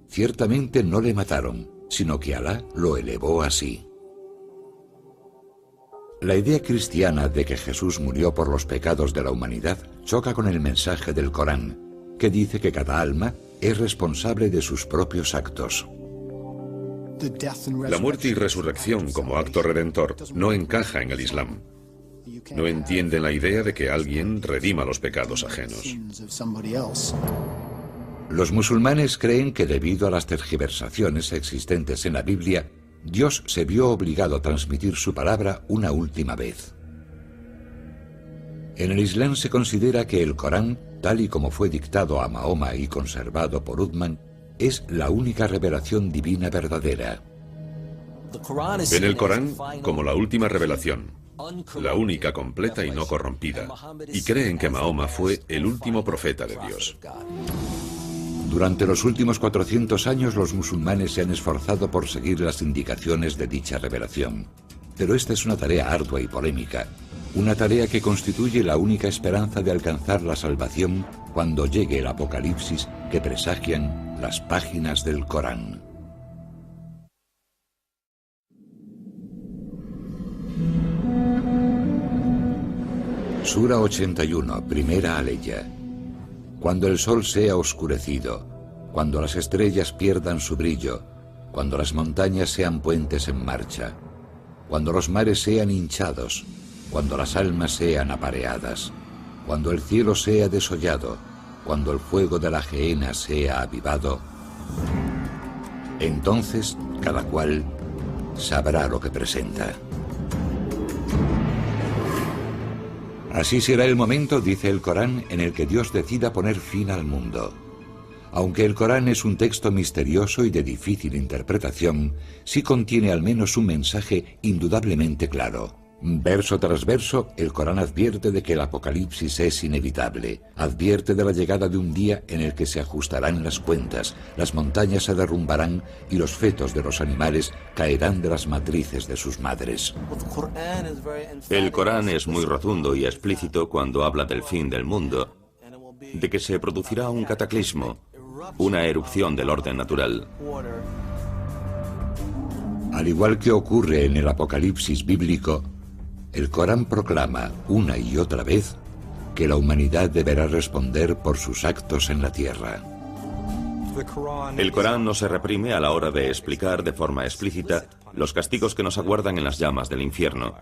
Ciertamente no le mataron, sino que Alá lo elevó así. La idea cristiana de que Jesús murió por los pecados de la humanidad choca con el mensaje del Corán, que dice que cada alma es responsable de sus propios actos. La muerte y resurrección como acto redentor no encaja en el Islam. No entienden la idea de que alguien redima los pecados ajenos. Los musulmanes creen que debido a las tergiversaciones existentes en la Biblia, Dios se vio obligado a transmitir su palabra una última vez. En el Islam se considera que el Corán, tal y como fue dictado a Mahoma y conservado por Uthman, es la única revelación divina verdadera. Ven el Corán como la última revelación, la única completa y no corrompida, y creen que Mahoma fue el último profeta de Dios. Durante los últimos 400 años los musulmanes se han esforzado por seguir las indicaciones de dicha revelación. Pero esta es una tarea ardua y polémica, una tarea que constituye la única esperanza de alcanzar la salvación cuando llegue el apocalipsis que presagian las páginas del Corán. Sura 81, primera aleya. Cuando el sol sea oscurecido, cuando las estrellas pierdan su brillo, cuando las montañas sean puentes en marcha, cuando los mares sean hinchados, cuando las almas sean apareadas, cuando el cielo sea desollado, cuando el fuego de la gehenna sea avivado, entonces cada cual sabrá lo que presenta. Así será el momento, dice el Corán, en el que Dios decida poner fin al mundo. Aunque el Corán es un texto misterioso y de difícil interpretación, sí contiene al menos un mensaje indudablemente claro. Verso tras verso, el Corán advierte de que el apocalipsis es inevitable, advierte de la llegada de un día en el que se ajustarán las cuentas, las montañas se derrumbarán y los fetos de los animales caerán de las matrices de sus madres. El Corán es muy rotundo y explícito cuando habla del fin del mundo, de que se producirá un cataclismo, una erupción del orden natural. Al igual que ocurre en el apocalipsis bíblico, el Corán proclama una y otra vez que la humanidad deberá responder por sus actos en la tierra. El Corán no se reprime a la hora de explicar de forma explícita los castigos que nos aguardan en las llamas del infierno.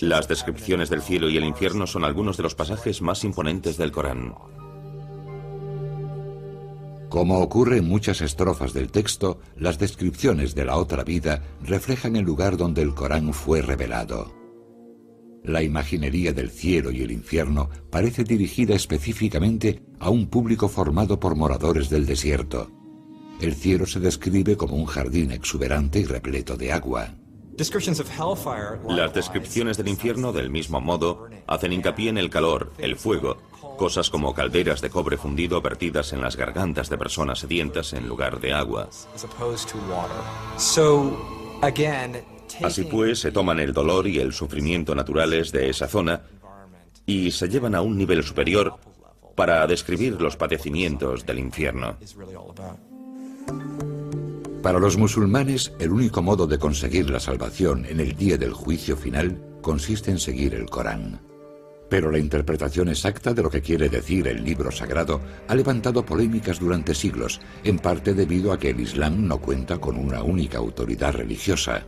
Las descripciones del cielo y el infierno son algunos de los pasajes más imponentes del Corán. Como ocurre en muchas estrofas del texto, las descripciones de la otra vida reflejan el lugar donde el Corán fue revelado. La imaginería del cielo y el infierno parece dirigida específicamente a un público formado por moradores del desierto. El cielo se describe como un jardín exuberante y repleto de agua. Las descripciones del infierno, del mismo modo, hacen hincapié en el calor, el fuego, cosas como calderas de cobre fundido vertidas en las gargantas de personas sedientas en lugar de agua. Así pues, se toman el dolor y el sufrimiento naturales de esa zona y se llevan a un nivel superior para describir los padecimientos del infierno. Para los musulmanes, el único modo de conseguir la salvación en el día del juicio final consiste en seguir el Corán. Pero la interpretación exacta de lo que quiere decir el libro sagrado ha levantado polémicas durante siglos, en parte debido a que el Islam no cuenta con una única autoridad religiosa.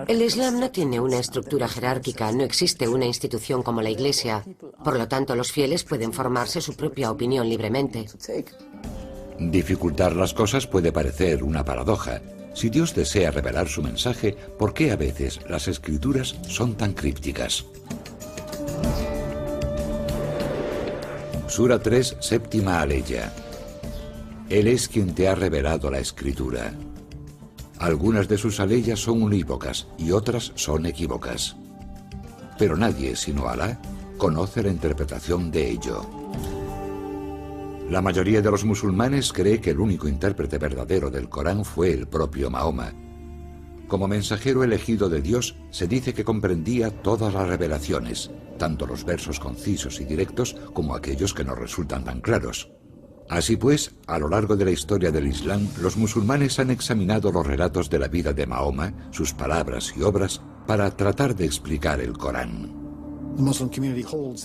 El Islam no tiene una estructura jerárquica, no existe una institución como la Iglesia. Por lo tanto, los fieles pueden formarse su propia opinión libremente. Dificultar las cosas puede parecer una paradoja. Si Dios desea revelar su mensaje, ¿por qué a veces las escrituras son tan crípticas? Sura 3, séptima aleya. Él es quien te ha revelado la escritura. Algunas de sus aleyas son unívocas y otras son equívocas. Pero nadie, sino Alá, conoce la interpretación de ello. La mayoría de los musulmanes cree que el único intérprete verdadero del Corán fue el propio Mahoma. Como mensajero elegido de Dios, se dice que comprendía todas las revelaciones, tanto los versos concisos y directos como aquellos que no resultan tan claros. Así pues, a lo largo de la historia del Islam, los musulmanes han examinado los relatos de la vida de Mahoma, sus palabras y obras, para tratar de explicar el Corán.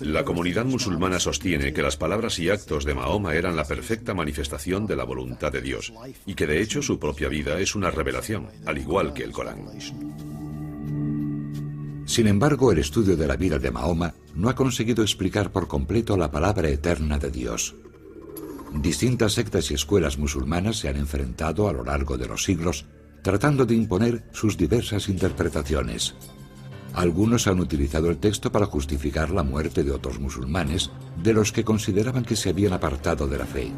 La comunidad musulmana sostiene que las palabras y actos de Mahoma eran la perfecta manifestación de la voluntad de Dios, y que de hecho su propia vida es una revelación, al igual que el Corán. Sin embargo, el estudio de la vida de Mahoma no ha conseguido explicar por completo la palabra eterna de Dios. Distintas sectas y escuelas musulmanas se han enfrentado a lo largo de los siglos, tratando de imponer sus diversas interpretaciones. Algunos han utilizado el texto para justificar la muerte de otros musulmanes, de los que consideraban que se habían apartado de la fe.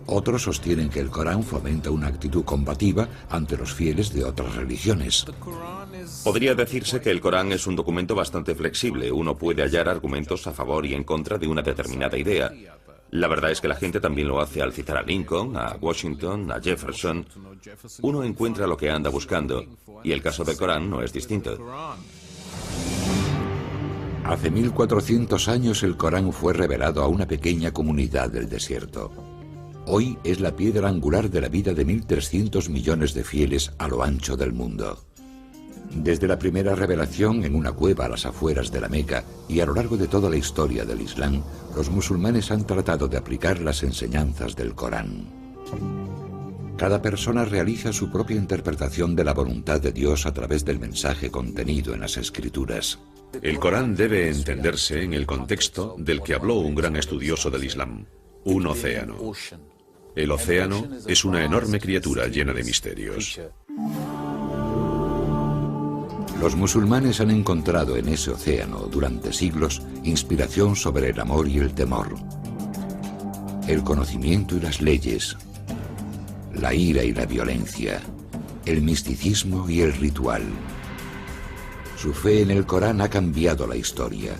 Otros sostienen que el Corán fomenta una actitud combativa ante los fieles de otras religiones. Podría decirse que el Corán es un documento bastante flexible. Uno puede hallar argumentos a favor y en contra de una determinada idea. La verdad es que la gente también lo hace al citar a Lincoln, a Washington, a Jefferson. Uno encuentra lo que anda buscando, y el caso del Corán no es distinto. Hace 1400 años el Corán fue revelado a una pequeña comunidad del desierto. Hoy es la piedra angular de la vida de 1.300 millones de fieles a lo ancho del mundo. Desde la primera revelación en una cueva a las afueras de la Meca y a lo largo de toda la historia del Islam, los musulmanes han tratado de aplicar las enseñanzas del Corán. Cada persona realiza su propia interpretación de la voluntad de Dios a través del mensaje contenido en las Escrituras. El Corán debe entenderse en el contexto del que habló un gran estudioso del Islam, un océano. El océano es una enorme criatura llena de misterios. Los musulmanes han encontrado en ese océano, durante siglos, inspiración sobre el amor y el temor, el conocimiento y las leyes, la ira y la violencia, el misticismo y el ritual. Su fe en el Corán ha cambiado la historia.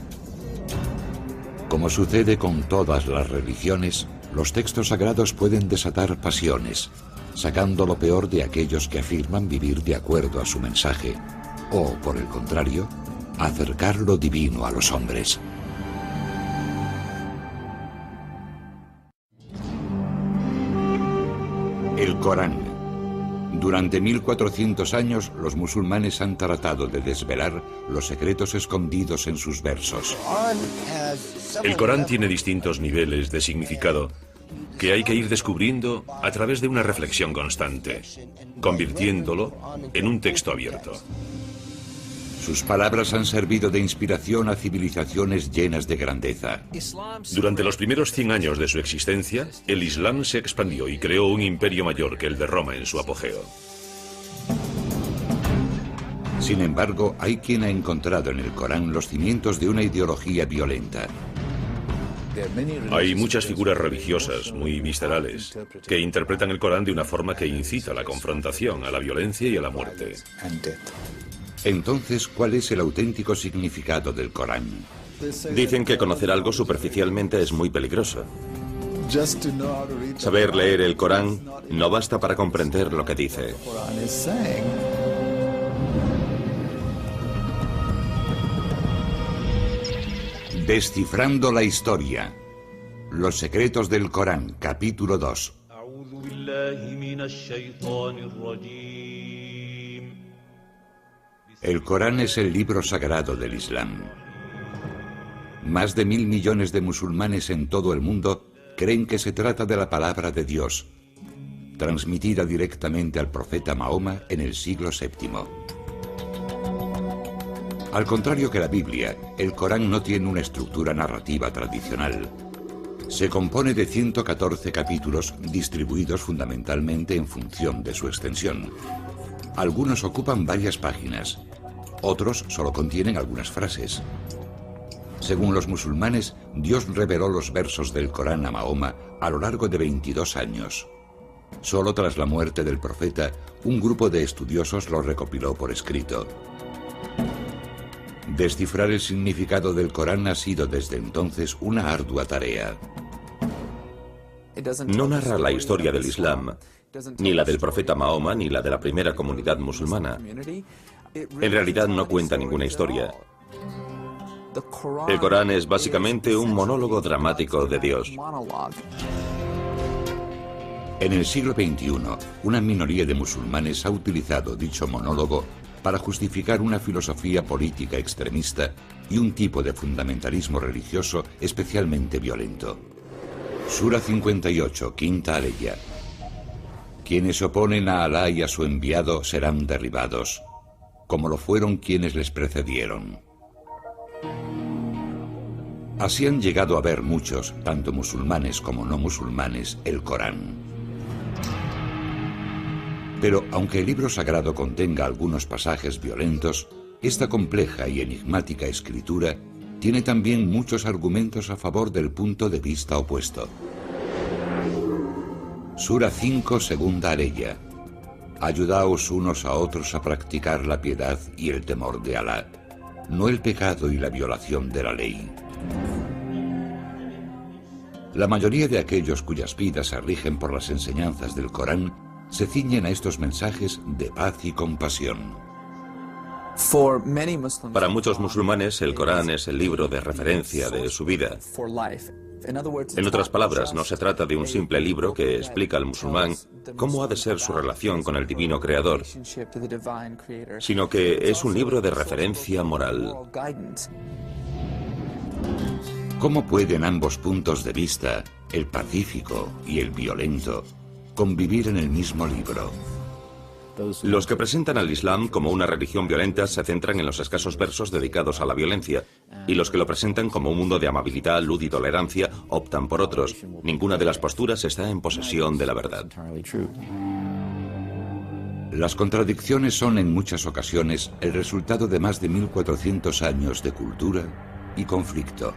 Como sucede con todas las religiones, los textos sagrados pueden desatar pasiones, sacando lo peor de aquellos que afirman vivir de acuerdo a su mensaje, o, por el contrario, acercar lo divino a los hombres. El Corán. Durante 1400 años, los musulmanes han tratado de desvelar los secretos escondidos en sus versos. El Corán tiene distintos niveles de significado que hay que ir descubriendo a través de una reflexión constante, convirtiéndolo en un texto abierto. Sus palabras han servido de inspiración a civilizaciones llenas de grandeza. Durante los primeros 100 años de su existencia, el Islam se expandió y creó un imperio mayor que el de Roma en su apogeo. Sin embargo, hay quien ha encontrado en el Corán los cimientos de una ideología violenta. Hay muchas figuras religiosas, muy viscerales, que interpretan el Corán de una forma que incita a la confrontación, a la violencia y a la muerte. Entonces, ¿cuál es el auténtico significado del Corán? Dicen que conocer algo superficialmente es muy peligroso. Saber leer el Corán no basta para comprender lo que dice. Descifrando la historia. Los secretos del Corán, capítulo 2. El Corán es el libro sagrado del Islam. Más de 1.000 millones de musulmanes en todo el mundo creen que se trata de la palabra de Dios, transmitida directamente al profeta Mahoma en el siglo VII. Al contrario que la Biblia, el Corán no tiene una estructura narrativa tradicional. Se compone de 114 capítulos distribuidos fundamentalmente en función de su extensión. Algunos ocupan varias páginas, otros solo contienen algunas frases. Según los musulmanes, Dios reveló los versos del Corán a Mahoma a lo largo de 22 años. Solo tras la muerte del profeta, un grupo de estudiosos lo recopiló por escrito. Descifrar el significado del Corán ha sido desde entonces una ardua tarea. No narra la historia del Islam, ni la del profeta Mahoma, ni la de la primera comunidad musulmana. En realidad no cuenta ninguna historia. El Corán es básicamente un monólogo dramático de Dios. En el siglo XXI, una minoría de musulmanes ha utilizado dicho monólogo para justificar una filosofía política extremista y un tipo de fundamentalismo religioso especialmente violento. Sura 58, quinta aleya. Quienes se oponen a Alá y a su enviado serán derribados, como lo fueron quienes les precedieron. Así han llegado a ver muchos, tanto musulmanes como no musulmanes, el Corán. Pero aunque el libro sagrado contenga algunos pasajes violentos, esta compleja y enigmática escritura tiene también muchos argumentos a favor del punto de vista opuesto. Sura 5, segunda aleya. Ayudaos unos a otros a practicar la piedad y el temor de Alá, no el pecado y la violación de la ley. La mayoría de aquellos cuyas vidas se rigen por las enseñanzas del Corán se ciñen a estos mensajes de paz y compasión. Para muchos musulmanes, el Corán es el libro de referencia de su vida. En otras palabras, no se trata de un simple libro que explica al musulmán cómo ha de ser su relación con el divino creador, sino que es un libro de referencia moral. ¿Cómo pueden ambos puntos de vista, el pacífico y el violento, convivir en el mismo libro? Los que presentan al Islam como una religión violenta se centran en los escasos versos dedicados a la violencia, y los que lo presentan como un mundo de amabilidad, luz y tolerancia optan por otros. Ninguna de las posturas está en posesión de la verdad. Las contradicciones son en muchas ocasiones el resultado de más de 1400 años de cultura y conflicto.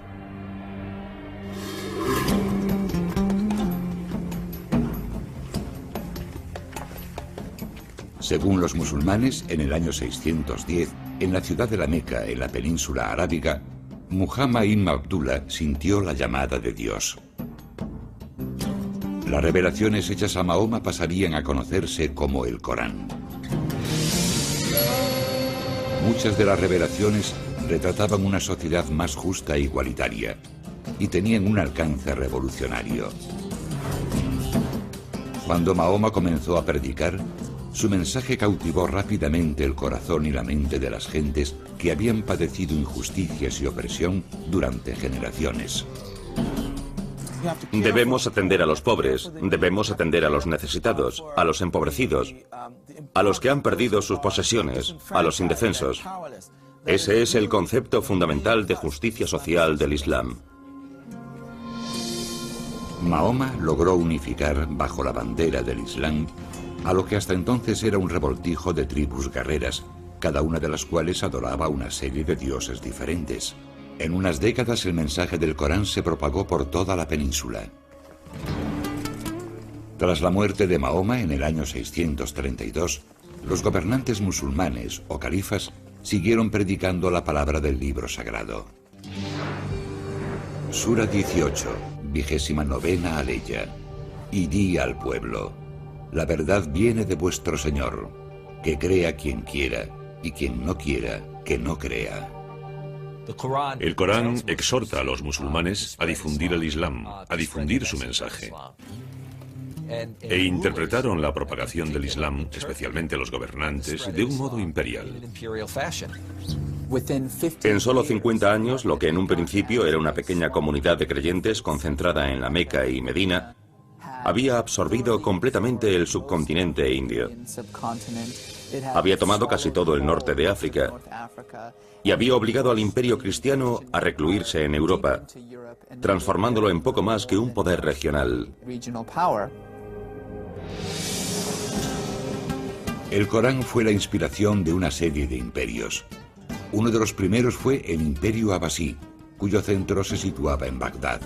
Según los musulmanes, en el año 610, en la ciudad de la Meca, en la península arábiga, Muhammad ibn Abdullah sintió la llamada de Dios. Las revelaciones hechas a Mahoma pasarían a conocerse como el Corán. Muchas de las revelaciones retrataban una sociedad más justa e igualitaria y tenían un alcance revolucionario. Cuando Mahoma comenzó a predicar, su mensaje cautivó rápidamente el corazón y la mente de las gentes que habían padecido injusticias y opresión durante generaciones. Debemos atender a los pobres, debemos atender a los necesitados, a los empobrecidos, a los que han perdido sus posesiones, a los indefensos. Ese es el concepto fundamental de justicia social del Islam. Mahoma logró unificar bajo la bandera del Islam a lo que hasta entonces era un revoltijo de tribus guerreras, cada una de las cuales adoraba una serie de dioses diferentes. En unas décadas el mensaje del Corán se propagó por toda la península. Tras la muerte de Mahoma en el año 632, los gobernantes musulmanes o califas siguieron predicando la palabra del libro sagrado. Sura 18, 29 aleya. Y di al pueblo: la verdad viene de vuestro Señor, que crea quien quiera, y quien no quiera, que no crea. El Corán exhorta a los musulmanes a difundir el Islam, a difundir su mensaje. E interpretaron la propagación del Islam, especialmente los gobernantes, de un modo imperial. En solo 50 años, lo que en un principio era una pequeña comunidad de creyentes concentrada en la Meca y Medina, había absorbido completamente el subcontinente indio. Había tomado casi todo el norte de África y había obligado al imperio cristiano a recluirse en Europa, transformándolo en poco más que un poder regional. El Corán fue la inspiración de una serie de imperios. Uno de los primeros fue el Imperio Abasí, cuyo centro se situaba en Bagdad.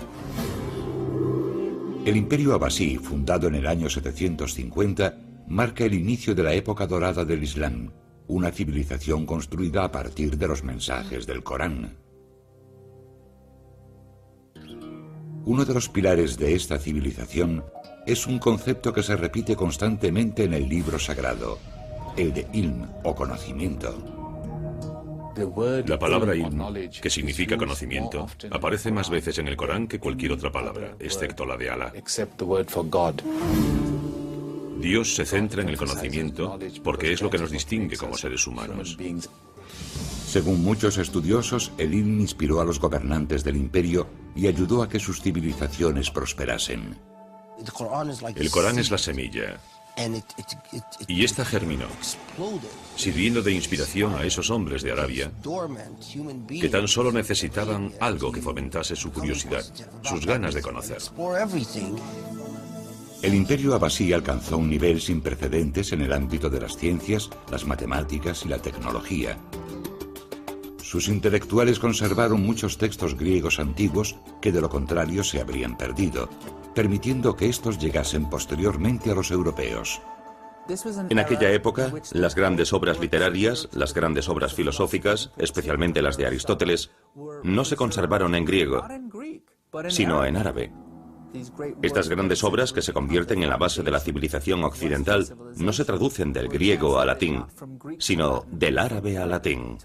El Imperio Abasí, fundado en el año 750, marca el inicio de la época dorada del Islam, una civilización construida a partir de los mensajes del Corán. Uno de los pilares de esta civilización es un concepto que se repite constantemente en el libro sagrado, el de ilm o conocimiento. La palabra ilm, que significa conocimiento, aparece más veces en el Corán que cualquier otra palabra, excepto la de Alá. Dios se centra en el conocimiento porque es lo que nos distingue como seres humanos. Según muchos estudiosos, el ilm inspiró a los gobernantes del imperio y ayudó a que sus civilizaciones prosperasen. El Corán es la semilla, y esta germinó, sirviendo de inspiración a esos hombres de Arabia que tan solo necesitaban algo que fomentase su curiosidad, sus ganas de conocer. El Imperio Abasí alcanzó un nivel sin precedentes en el ámbito de las ciencias, las matemáticas y la tecnología. Sus intelectuales conservaron muchos textos griegos antiguos que de lo contrario se habrían perdido, permitiendo que estos llegasen posteriormente a los europeos. En aquella época, las grandes obras literarias, las grandes obras filosóficas, especialmente las de Aristóteles, no se conservaron en griego, sino en árabe. Estas grandes obras que se convierten en la base de la civilización occidental no se traducen del griego al latín, sino del árabe al latín.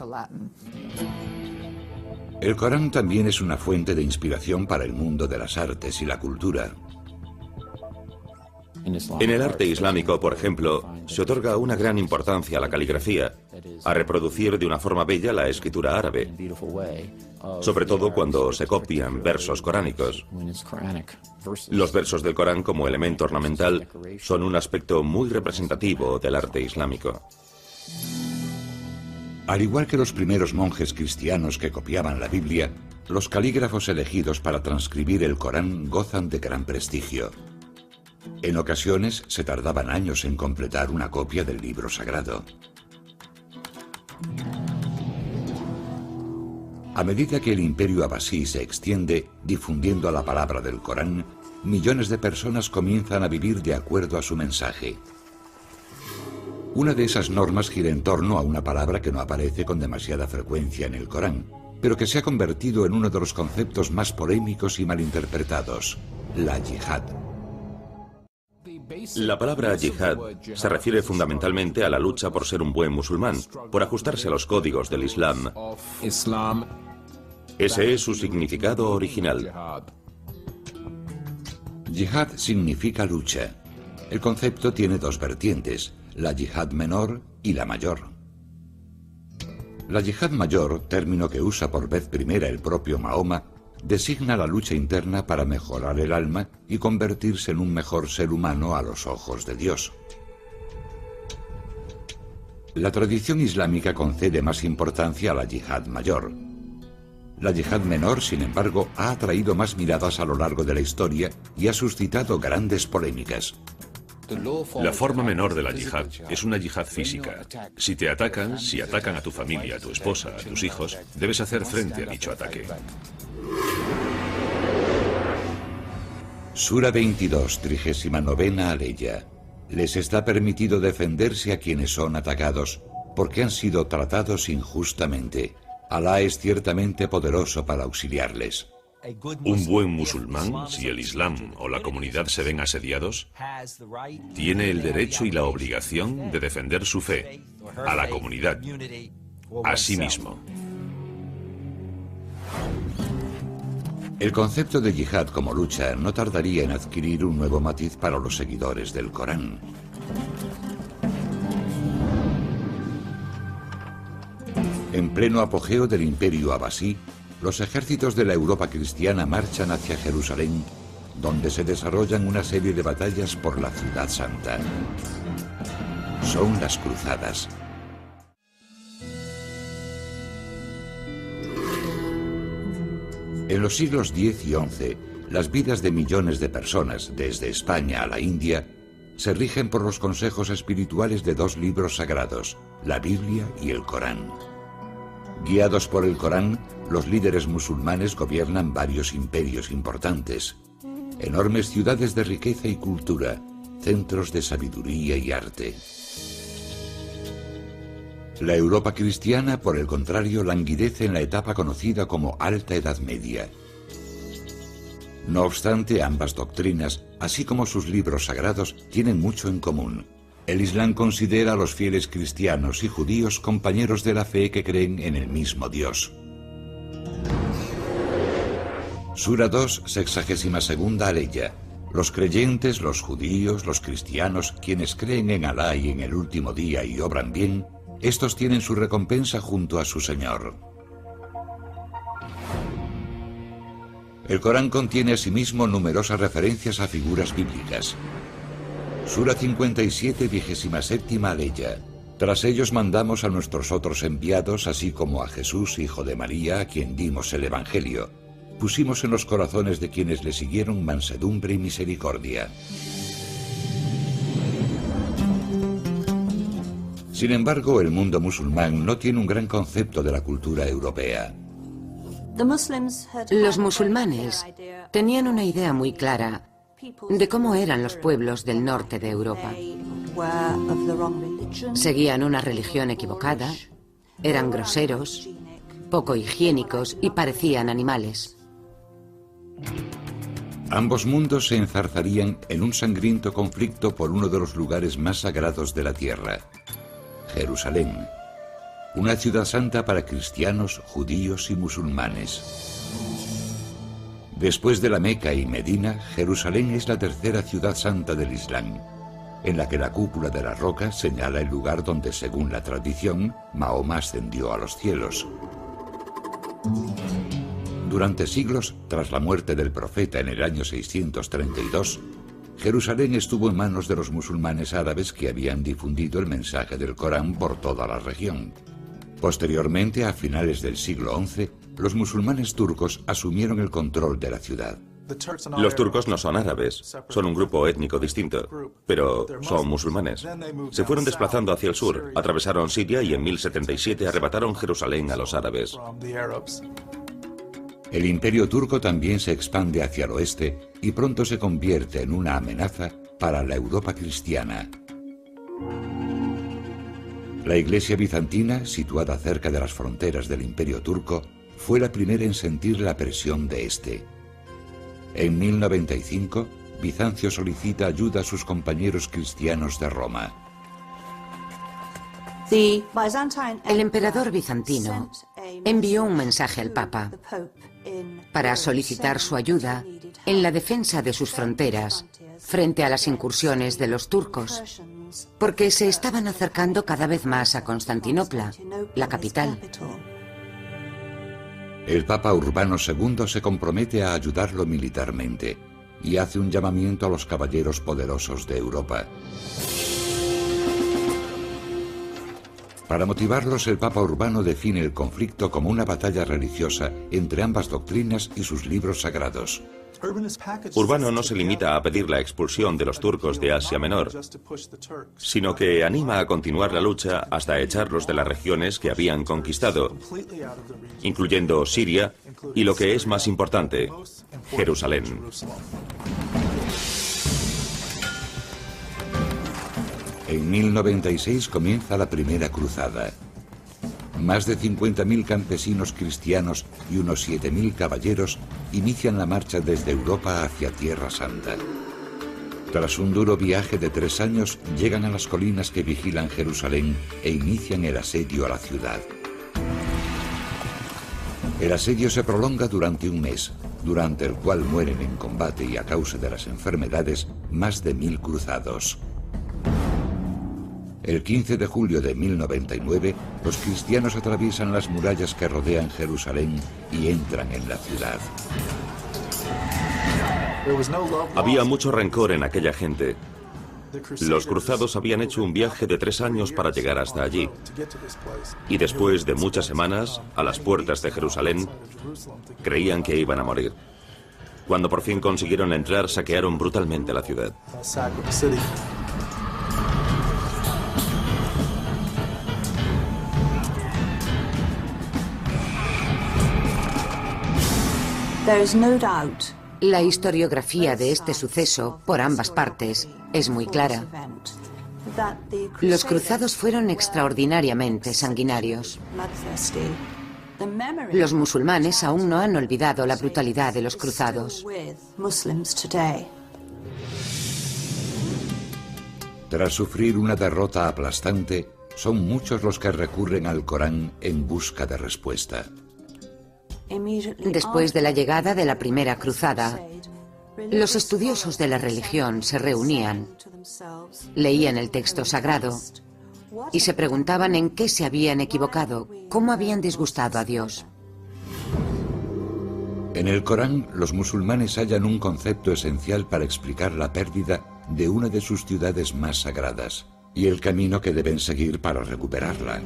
El Corán también es una fuente de inspiración para el mundo de las artes y la cultura. En el arte islámico, por ejemplo, se otorga una gran importancia a la caligrafía, a reproducir de una forma bella la escritura árabe, sobre todo cuando se copian versos coránicos. Los versos del Corán como elemento ornamental son un aspecto muy representativo del arte islámico. Al igual que los primeros monjes cristianos que copiaban la Biblia, los calígrafos elegidos para transcribir el Corán gozan de gran prestigio. En ocasiones se tardaban años en completar una copia del libro sagrado. A medida que el Imperio Abasí se extiende, difundiendo la palabra del Corán, millones de personas comienzan a vivir de acuerdo a su mensaje. Una de esas normas gira en torno a una palabra que no aparece con demasiada frecuencia en el Corán, pero que se ha convertido en uno de los conceptos más polémicos y malinterpretados: la yihad. La palabra yihad se refiere fundamentalmente a la lucha por ser un buen musulmán, por ajustarse a los códigos del Islam. Ese es su significado original. Yihad significa lucha. El concepto tiene dos vertientes: la yihad menor y la mayor. La yihad mayor, término que usa por vez primera el propio Mahoma, designa la lucha interna para mejorar el alma y convertirse en un mejor ser humano a los ojos de Dios. La tradición islámica concede más importancia a la yihad mayor. La yihad menor, sin embargo, ha atraído más miradas a lo largo de la historia y ha suscitado grandes polémicas. La forma menor de la yihad es una yihad física. Si te atacan, si atacan a tu familia, a tu esposa, a tus hijos, debes hacer frente a dicho ataque. Sura 22, 39ª aleya. Les está permitido defenderse a quienes son atacados, porque han sido tratados injustamente. Alá es ciertamente poderoso para auxiliarles. Un buen musulmán, si el Islam o la comunidad se ven asediados, tiene el derecho y la obligación de defender su fe, a la comunidad, a sí mismo. El concepto de yihad como lucha no tardaría en adquirir un nuevo matiz para los seguidores del Corán. En pleno apogeo del Imperio Abasí, los ejércitos de la Europa cristiana marchan hacia Jerusalén, donde se desarrollan una serie de batallas por la Ciudad Santa. Son las Cruzadas. En los siglos X y XI, las vidas de millones de personas, desde España a la India, se rigen por los consejos espirituales de dos libros sagrados, la Biblia y el Corán. Guiados por el Corán, los líderes musulmanes gobiernan varios imperios importantes, enormes ciudades de riqueza y cultura, centros de sabiduría y arte. La Europa cristiana, por el contrario, languidece en la etapa conocida como Alta Edad Media. No obstante, ambas doctrinas, así como sus libros sagrados, tienen mucho en común. El Islam considera a los fieles cristianos y judíos compañeros de la fe que creen en el mismo Dios. Sura 2, 62ª aleya. Los creyentes, los judíos, los cristianos, quienes creen en Alá y en el último día y obran bien, estos tienen su recompensa junto a su Señor. El Corán contiene asimismo numerosas referencias a figuras bíblicas. Sura 57, 27ª aleya. Tras ellos mandamos a nuestros otros enviados, así como a Jesús, hijo de María, a quien dimos el Evangelio. Pusimos en los corazones de quienes le siguieron mansedumbre y misericordia. Sin embargo, el mundo musulmán no tiene un gran concepto de la cultura europea. Los musulmanes tenían una idea muy clara de cómo eran los pueblos del norte de Europa. Seguían una religión equivocada, eran groseros, poco higiénicos y parecían animales. Ambos mundos se enzarzarían en un sangriento conflicto por uno de los lugares más sagrados de la tierra, Jerusalén, una ciudad santa para cristianos, judíos y musulmanes. Después de la Meca y Medina, Jerusalén es la tercera ciudad santa del Islam, en la que la cúpula de la roca señala el lugar donde, según la tradición, Mahoma ascendió a los cielos. Durante siglos, tras la muerte del profeta en el año 632, Jerusalén estuvo en manos de los musulmanes árabes que habían difundido el mensaje del Corán por toda la región. Posteriormente, a finales del siglo XI, los musulmanes turcos asumieron el control de la ciudad. Los turcos no son árabes, son un grupo étnico distinto, pero son musulmanes. Se fueron desplazando hacia el sur, atravesaron Siria y en 1077 arrebataron Jerusalén a los árabes. El imperio turco también se expande hacia el oeste y pronto se convierte en una amenaza para la Europa cristiana. La iglesia bizantina, situada cerca de las fronteras del imperio turco, fue la primera en sentir la presión de este. En 1095, Bizancio solicita ayuda a sus compañeros cristianos de Roma. El emperador bizantino envió un mensaje al Papa para solicitar su ayuda en la defensa de sus fronteras frente a las incursiones de los turcos, porque se estaban acercando cada vez más a Constantinopla, la capital. El Papa Urbano II se compromete a ayudarlo militarmente y hace un llamamiento a los caballeros poderosos de Europa. Para motivarlos, el Papa Urbano define el conflicto como una batalla religiosa entre ambas doctrinas y sus libros sagrados. Urbano no se limita a pedir la expulsión de los turcos de Asia Menor, sino que anima a continuar la lucha hasta echarlos de las regiones que habían conquistado, incluyendo Siria y, lo que es más importante, Jerusalén. En 1096 comienza la primera cruzada. Más de 50.000 campesinos cristianos y unos 7.000 caballeros inician la marcha desde Europa hacia Tierra Santa. Tras un duro viaje de 3 años, llegan a las colinas que vigilan Jerusalén e inician el asedio a la ciudad. El asedio se prolonga durante un mes, durante el cual mueren en combate y a causa de las enfermedades más de 1.000 cruzados. El 15 de julio de 1099, los cristianos atraviesan las murallas que rodean Jerusalén y entran en la ciudad. Había mucho rencor en aquella gente. Los cruzados habían hecho un viaje de 3 años para llegar hasta allí. Y después de muchas semanas, a las puertas de Jerusalén, creían que iban a morir. Cuando por fin consiguieron entrar, saquearon brutalmente la ciudad. La historiografía de este suceso, por ambas partes, es muy clara. Los cruzados fueron extraordinariamente sanguinarios. Los musulmanes aún no han olvidado la brutalidad de los cruzados. Tras sufrir una derrota aplastante, son muchos los que recurren al Corán en busca de respuesta. Después de la llegada de la primera cruzada, los estudiosos de la religión se reunían, leían el texto sagrado y se preguntaban en qué se habían equivocado, cómo habían disgustado a Dios. En el Corán, los musulmanes hallan un concepto esencial para explicar la pérdida de una de sus ciudades más sagradas y el camino que deben seguir para recuperarla.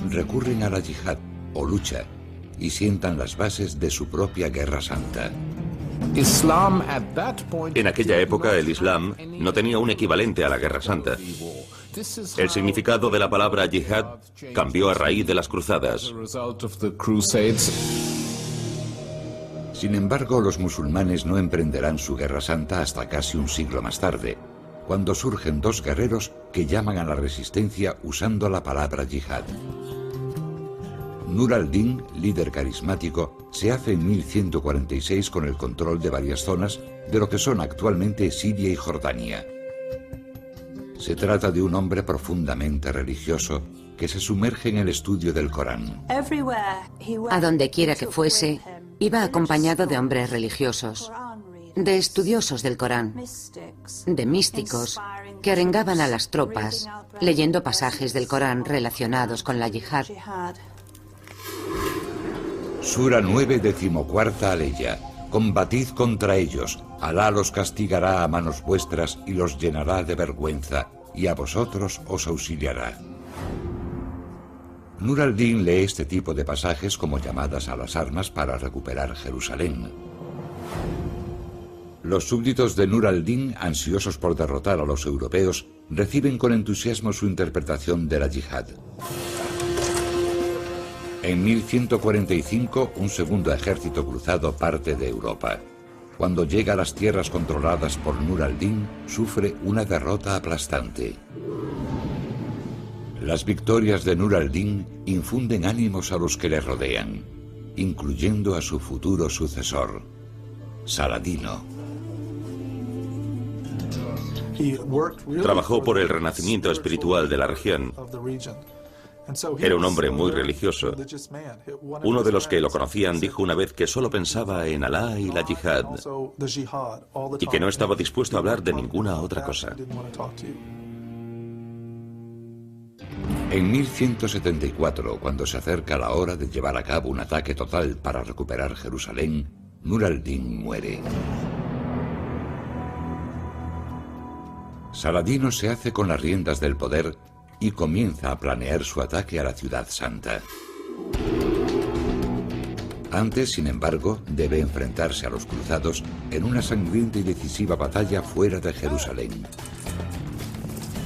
Recurren a la yihad, o lucha, y sientan las bases de su propia guerra santa. En aquella época, el Islam no tenía un equivalente a la Guerra Santa. El significado de la palabra yihad cambió a raíz de las cruzadas. Sin embargo, los musulmanes no emprenderán su guerra santa hasta casi un siglo más tarde, cuando surgen 2 guerreros que llaman a la resistencia usando la palabra yihad. Nur al-Din, líder carismático, se hace en 1146 con el control de varias zonas de lo que son actualmente Siria y Jordania. Se trata de un hombre profundamente religioso que se sumerge en el estudio del Corán. A donde quiera que fuese, iba acompañado de hombres religiosos, de estudiosos del Corán, de místicos que arengaban a las tropas, leyendo pasajes del Corán relacionados con la yihad. Sura 9, 14ª aleya. Combatid contra ellos, Alá los castigará a manos vuestras y los llenará de vergüenza, y a vosotros os auxiliará. Nur al-Din lee este tipo de pasajes como llamadas a las armas para recuperar Jerusalén. Los súbditos de Nur al-Din, ansiosos por derrotar a los europeos, reciben con entusiasmo su interpretación de la yihad. En 1145, un segundo ejército cruzado parte de Europa. Cuando llega a las tierras controladas por Nur al-Din, sufre una derrota aplastante. Las victorias de Nur al-Din infunden ánimos a los que le rodean, incluyendo a su futuro sucesor, Saladino. Trabajó por el renacimiento espiritual de la región. Era un hombre muy religioso. Uno de los que lo conocían dijo una vez que solo pensaba en Alá y la yihad, y que no estaba dispuesto a hablar de ninguna otra cosa. En 1174, cuando se acerca la hora de llevar a cabo un ataque total para recuperar Jerusalén, Nur al-Din muere. Saladino se hace con las riendas del poder y comienza a planear su ataque a la ciudad santa. Antes, sin embargo, debe enfrentarse a los cruzados en una sangrienta y decisiva batalla fuera de Jerusalén.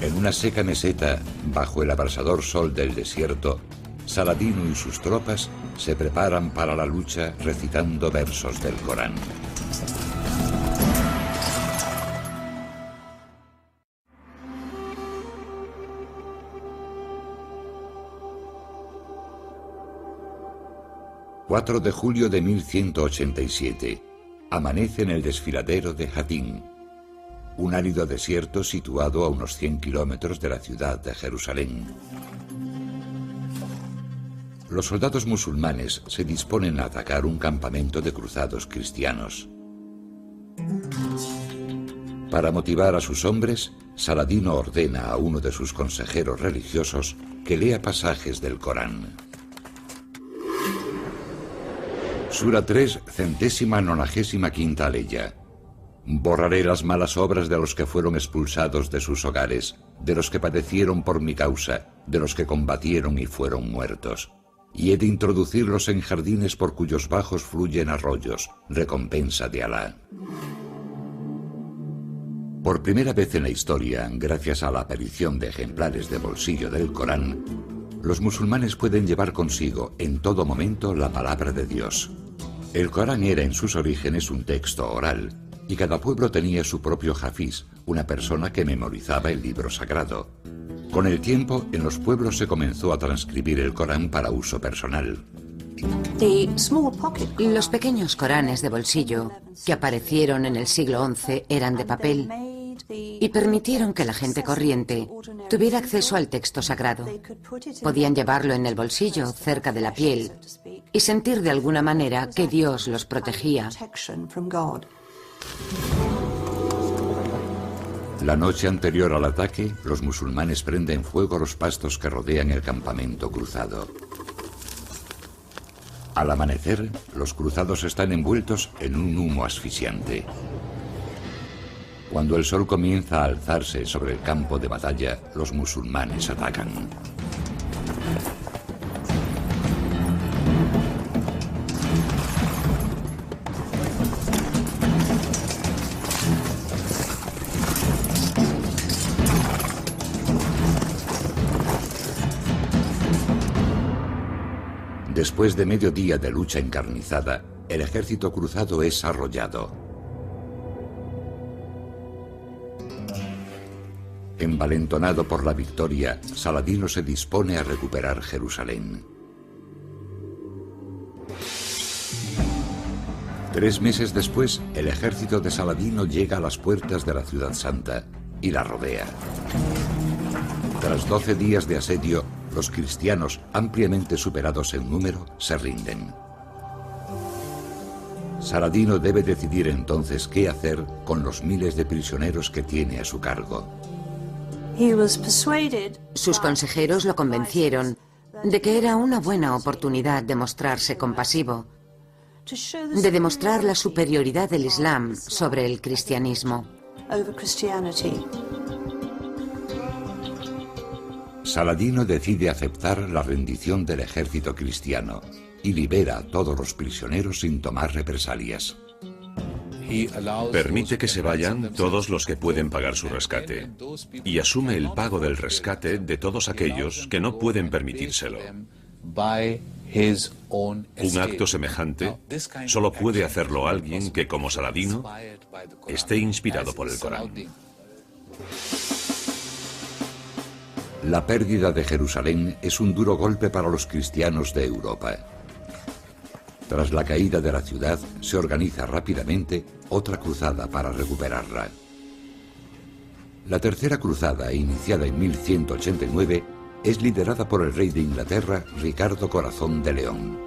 En una seca meseta, bajo el abrasador sol del desierto, Saladino y sus tropas se preparan para la lucha recitando versos del Corán. ...4 de julio de 1187... amanece en el desfiladero de Hatín, un árido desierto situado a unos 100 kilómetros de la ciudad de Jerusalén. Los soldados musulmanes se disponen a atacar un campamento de cruzados cristianos. Para motivar a sus hombres, Saladino ordena a uno de sus consejeros religiosos que lea pasajes del Corán. Sura 3, 195ª aleya. Borraré las malas obras de los que fueron expulsados de sus hogares, de los que padecieron por mi causa, de los que combatieron y fueron muertos. Y he de introducirlos en jardines por cuyos bajos fluyen arroyos, recompensa de Alá. Por primera vez en la historia, gracias a la aparición de ejemplares de bolsillo del Corán, los musulmanes pueden llevar consigo en todo momento la palabra de Dios. El Corán era en sus orígenes un texto oral, y cada pueblo tenía su propio hafiz, una persona que memorizaba el libro sagrado. Con el tiempo, en los pueblos se comenzó a transcribir el Corán para uso personal. Los pequeños Coranes de bolsillo, que aparecieron en el siglo XI, eran de papel y permitieron que la gente corriente tuviera acceso al texto sagrado. Podían llevarlo en el bolsillo, cerca de la piel, y sentir de alguna manera que Dios los protegía. La noche anterior al ataque, los musulmanes prenden fuego a los pastos que rodean el campamento cruzado. Al amanecer, los cruzados están envueltos en un humo asfixiante. Cuando el sol comienza a alzarse sobre el campo de batalla, los musulmanes atacan. Después de medio día de lucha encarnizada, el ejército cruzado es arrollado. Envalentonado por la victoria, Saladino se dispone a recuperar Jerusalén. 3 meses después, el ejército de Saladino llega a las puertas de la ciudad santa y la rodea. Tras 12 días de asedio, los cristianos, ampliamente superados en número, se rinden. Saladino debe decidir entonces qué hacer con los miles de prisioneros que tiene a su cargo. Sus consejeros lo convencieron de que era una buena oportunidad de mostrarse compasivo, de demostrar la superioridad del Islam sobre el cristianismo. Saladino decide aceptar la rendición del ejército cristiano y libera a todos los prisioneros sin tomar represalias. Permite que se vayan todos los que pueden pagar su rescate y asume el pago del rescate de todos aquellos que no pueden permitírselo. Un acto semejante solo puede hacerlo alguien que, como Saladino, esté inspirado por el Corán. La pérdida de Jerusalén es un duro golpe para los cristianos de Europa. Tras la caída de la ciudad, se organiza rápidamente otra cruzada para recuperarla. La tercera cruzada, iniciada en 1189, es liderada por el rey de Inglaterra, Ricardo Corazón de León.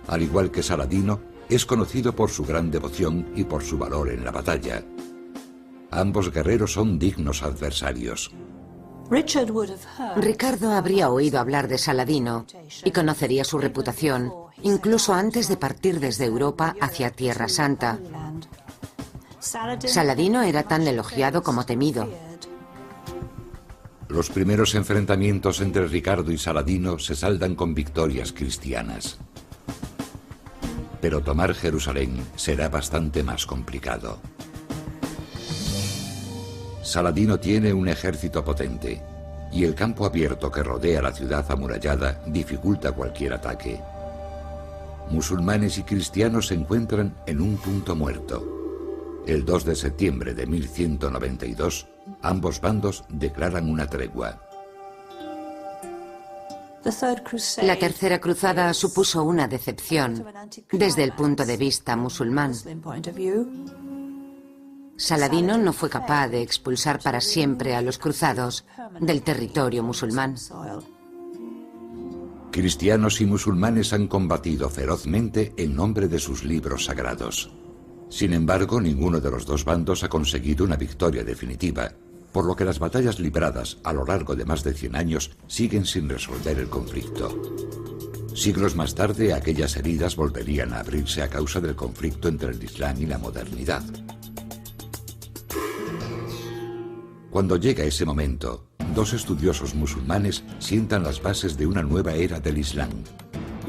Al igual que Saladino, es conocido por su gran devoción y por su valor en la batalla. Ambos guerreros son dignos adversarios. Ricardo habría oído hablar de Saladino y conocería su reputación, incluso antes de partir desde Europa hacia Tierra Santa. Saladino era tan elogiado como temido. Los primeros enfrentamientos entre Ricardo y Saladino se saldan con victorias cristianas. pero tomar Jerusalén será bastante más complicado. Saladino tiene un ejército potente, y el campo abierto que rodea la ciudad amurallada dificulta cualquier ataque. Musulmanes y cristianos se encuentran en un punto muerto. El 2 de septiembre de 1192, ambos bandos declaran una tregua. La Tercera Cruzada supuso una decepción desde el punto de vista musulmán. Saladino no fue capaz de expulsar para siempre a los cruzados del territorio musulmán. Cristianos y musulmanes han combatido ferozmente en nombre de sus libros sagrados. Sin embargo, ninguno de los dos bandos ha conseguido una victoria definitiva, por lo que las batallas libradas a lo largo de más de 100 años siguen sin resolver el conflicto. Siglos más tarde, aquellas heridas volverían a abrirse a causa del conflicto entre el Islam y la modernidad. Cuando llega ese momento, dos estudiosos musulmanes sientan las bases de una nueva era del Islam.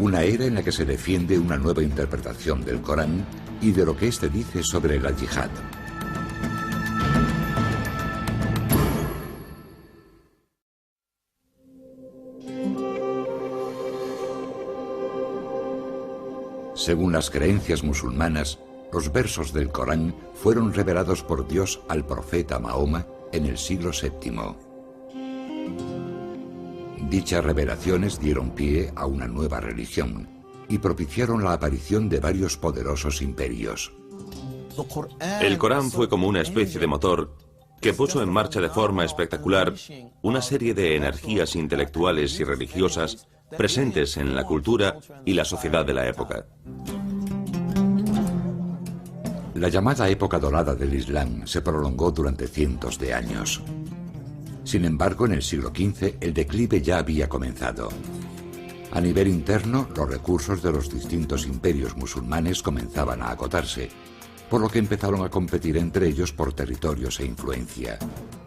Una era en la que se defiende una nueva interpretación del Corán y de lo que éste dice sobre la yihad. Según las creencias musulmanas, los versos del Corán fueron revelados por Dios al profeta Mahoma en el siglo VII. Dichas revelaciones dieron pie a una nueva religión y propiciaron la aparición de varios poderosos imperios. El Corán fue como una especie de motor que puso en marcha de forma espectacular una serie de energías intelectuales y religiosas presentes en la cultura y la sociedad de la época. La llamada época dorada del Islam se prolongó durante cientos de años. Sin embargo, en el siglo XV el declive ya había comenzado. A nivel interno, los recursos de los distintos imperios musulmanes comenzaban a agotarse, por lo que empezaron a competir entre ellos por territorios e influencia.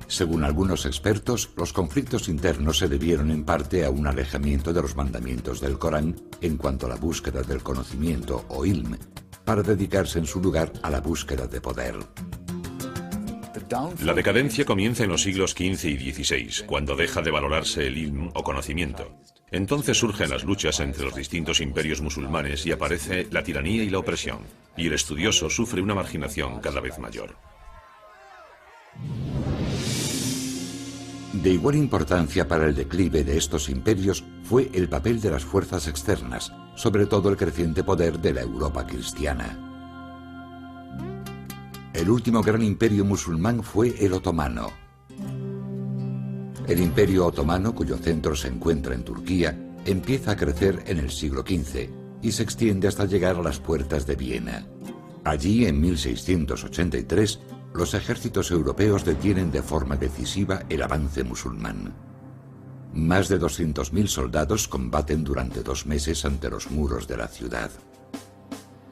Según algunos expertos, los conflictos internos se debieron en parte a un alejamiento de los mandamientos del Corán en cuanto a la búsqueda del conocimiento o ilm, para dedicarse en su lugar a la búsqueda de poder. La decadencia comienza en los siglos XV y XVI, cuando deja de valorarse el ilm o conocimiento. Entonces surgen las luchas entre los distintos imperios musulmanes y aparece la tiranía y la opresión, y el estudioso sufre una marginación cada vez mayor. De igual importancia para el declive de estos imperios fue el papel de las fuerzas externas, sobre todo el creciente poder de la Europa cristiana. El último gran imperio musulmán fue el otomano. El imperio otomano, cuyo centro se encuentra en Turquía, empieza a crecer en el siglo XV y se extiende hasta llegar a las puertas de Viena. Allí, en 1683, los ejércitos europeos detienen de forma decisiva el avance musulmán. Más de 200.000 soldados combaten durante 2 meses ante los muros de la ciudad.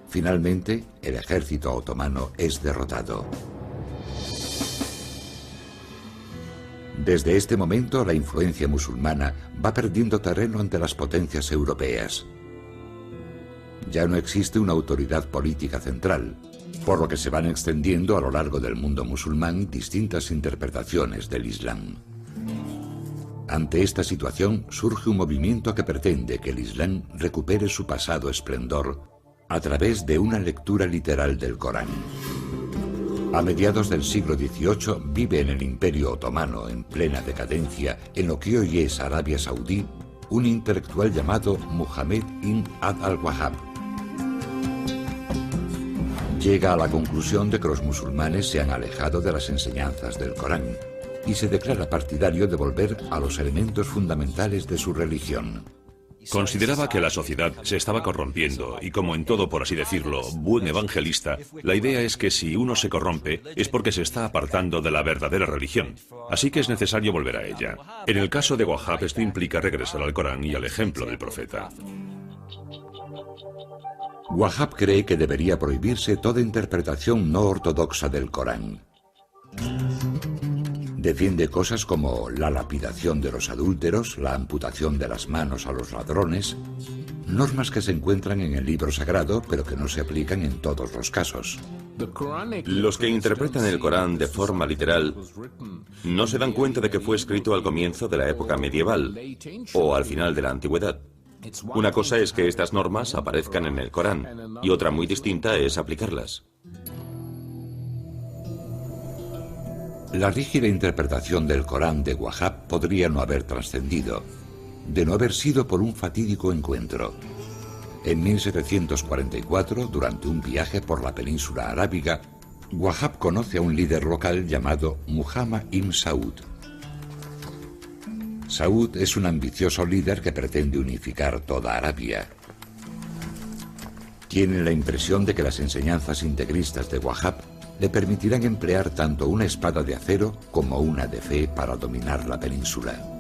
Finalmente, el ejército otomano es derrotado. Desde este momento, la influencia musulmana va perdiendo terreno ante las potencias europeas. Ya no existe una autoridad política central, por lo que se van extendiendo a lo largo del mundo musulmán distintas interpretaciones del Islam. Ante esta situación surge un movimiento que pretende que el Islam recupere su pasado esplendor a través de una lectura literal del Corán. A mediados del siglo XVIII vive en el Imperio Otomano, en plena decadencia, en lo que hoy es Arabia Saudí, un intelectual llamado Muhammad ibn Abd al-Wahhab. Llega a la conclusión de que los musulmanes se han alejado de las enseñanzas del Corán y se declara partidario de volver a los elementos fundamentales de su religión. Consideraba que la sociedad se estaba corrompiendo y, como en todo, por así decirlo, buen evangelista, la idea es que si uno se corrompe es porque se está apartando de la verdadera religión, así que es necesario volver a ella. En el caso de Wahhab, esto implica regresar al Corán y al ejemplo del profeta. Wahhab cree que debería prohibirse toda interpretación no ortodoxa del Corán. Defiende cosas como la lapidación de los adúlteros, la amputación de las manos a los ladrones Normas que se encuentran en el libro sagrado, pero que no se aplican en todos los casos. Los que interpretan el Corán de forma literal no se dan cuenta de que fue escrito al comienzo de la época medieval o al final de la antigüedad. Una cosa es que estas normas aparezcan en el Corán y otra muy distinta es aplicarlas. La rígida interpretación del Corán de Wahhab podría no haber trascendido, de no haber sido por un fatídico encuentro. En 1744, durante un viaje por la península arábiga, Wahhab conoce a un líder local llamado Muhammad ibn Saud. Saud es un ambicioso líder que pretende unificar toda Arabia. Tiene la impresión de que las enseñanzas integristas de Wahhab le permitirán emplear tanto una espada de acero como una de fe para dominar la península.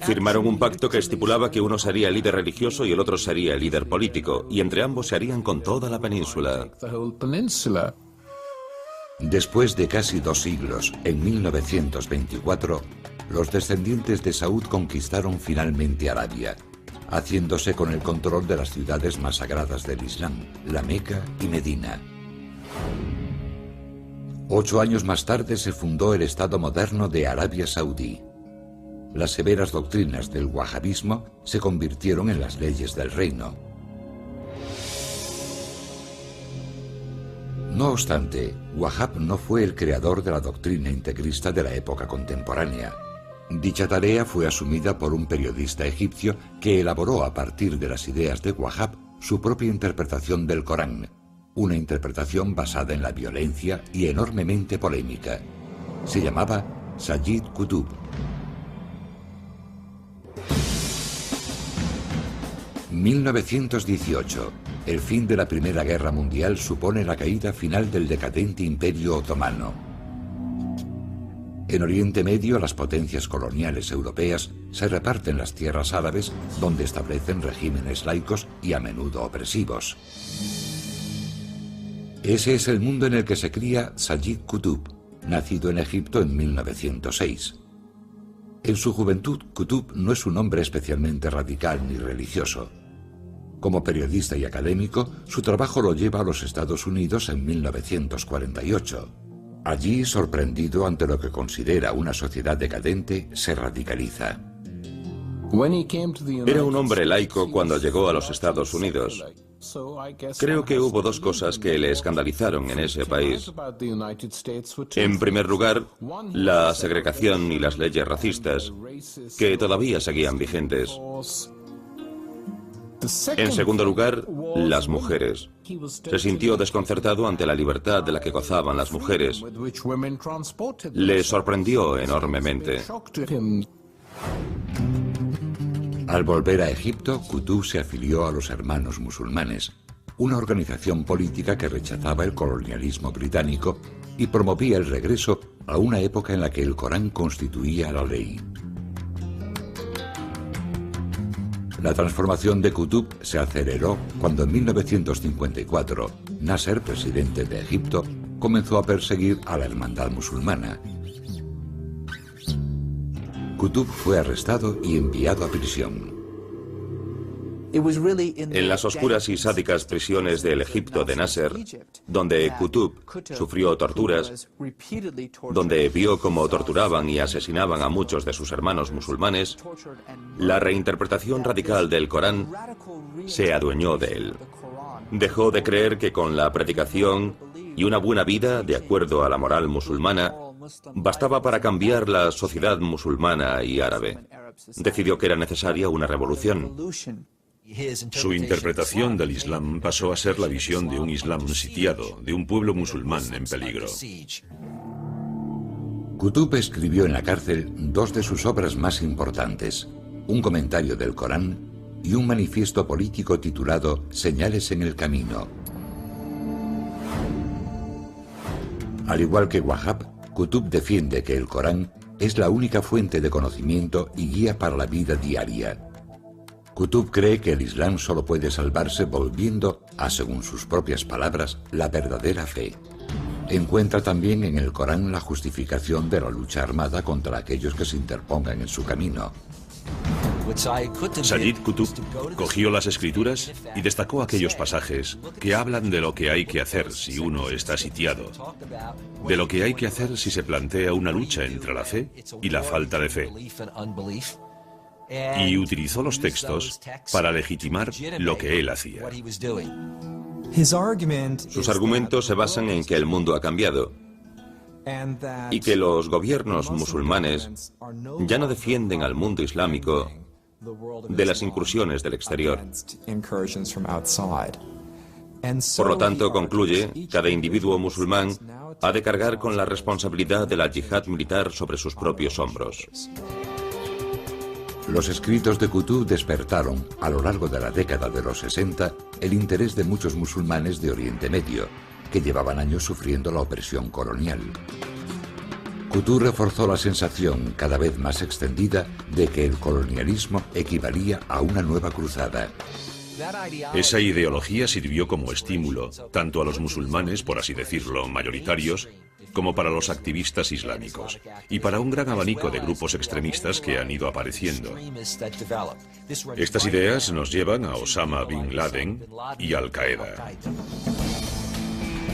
Firmaron un pacto que estipulaba que uno sería el líder religioso y el otro sería el líder político, y entre ambos se harían con toda la península. Después de casi 2 siglos, en 1924, los descendientes de Saud conquistaron finalmente Arabia, haciéndose con el control de las ciudades más sagradas del Islam, la Meca y Medina. 8 años más tarde se fundó el Estado moderno de Arabia Saudí. Las severas doctrinas del wahabismo se convirtieron en las leyes del reino. No obstante, Wahhab no fue el creador de la doctrina integrista de la época contemporánea. Dicha tarea fue asumida por un periodista egipcio que elaboró a partir de las ideas de Wahhab su propia interpretación del Corán, una interpretación basada en la violencia y enormemente polémica. Se llamaba Sayyid Qutb. 1918. El fin de la Primera Guerra Mundial supone la caída final del decadente Imperio Otomano. En Oriente Medio, las potencias coloniales europeas se reparten las tierras árabes, donde establecen regímenes laicos y a menudo opresivos. Ese es el mundo en el que se cría Sayyid Qutb, nacido en Egipto en 1906. En su juventud, Qutb no es un hombre especialmente radical ni religioso. Como periodista y académico, su trabajo lo lleva a los Estados Unidos en 1948. Allí, sorprendido ante lo que considera una sociedad decadente, se radicaliza. Era un hombre laico cuando llegó a los Estados Unidos. Creo que hubo 2 cosas que le escandalizaron en ese país. En primer lugar, la segregación y las leyes racistas, que todavía seguían vigentes. En segundo lugar, las mujeres. Se sintió desconcertado ante la libertad de la que gozaban las mujeres. Le sorprendió enormemente. Al volver a Egipto, Qutb se afilió a los Hermanos Musulmanes, una organización política que rechazaba el colonialismo británico y promovía el regreso a una época en la que el Corán constituía la ley. La transformación de Qutb se aceleró cuando en 1954 Nasser, presidente de Egipto, comenzó a perseguir a la hermandad musulmana. Qutb fue arrestado y enviado a prisión. En las oscuras y sádicas prisiones del Egipto de Nasser, donde Qutb sufrió torturas, donde vio cómo torturaban y asesinaban a muchos de sus hermanos musulmanes, la reinterpretación radical del Corán se adueñó de él. Dejó de creer que con la predicación y una buena vida, de acuerdo a la moral musulmana, bastaba para cambiar la sociedad musulmana y árabe. Decidió que era necesaria una revolución. Su interpretación del Islam pasó a ser la visión de un Islam sitiado, de un pueblo musulmán en peligro. Qutb escribió en la cárcel 2 de sus obras más importantes, un comentario del Corán y un manifiesto político titulado Señales en el Camino. Al igual que Wahhab, Qutb defiende que el Corán es la única fuente de conocimiento y guía para la vida diaria. Qutb cree que el Islam solo puede salvarse volviendo a, según sus propias palabras, la verdadera fe. Encuentra también en el Corán la justificación de la lucha armada contra aquellos que se interpongan en su camino. Sayyid Qutb cogió las escrituras y destacó aquellos pasajes que hablan de lo que hay que hacer si uno está sitiado, de lo que hay que hacer si se plantea una lucha entre la fe y la falta de fe. Y utilizó los textos para legitimar lo que él hacía. Sus argumentos se basan en que el mundo ha cambiado y que los gobiernos musulmanes ya no defienden al mundo islámico de las incursiones del exterior. Por lo tanto, concluye, cada individuo musulmán ha de cargar con la responsabilidad de la yihad militar sobre sus propios hombros. Los escritos de Qutb despertaron, a lo largo de la década de los 60, el interés de muchos musulmanes de Oriente Medio, que llevaban años sufriendo la opresión colonial. Qutb reforzó la sensación, cada vez más extendida, de que el colonialismo equivalía a una nueva cruzada. Esa ideología sirvió como estímulo, tanto a los musulmanes, por así decirlo, mayoritarios, como para los activistas islámicos, y para un gran abanico de grupos extremistas que han ido apareciendo. Estas ideas nos llevan a Osama Bin Laden y Al-Qaeda.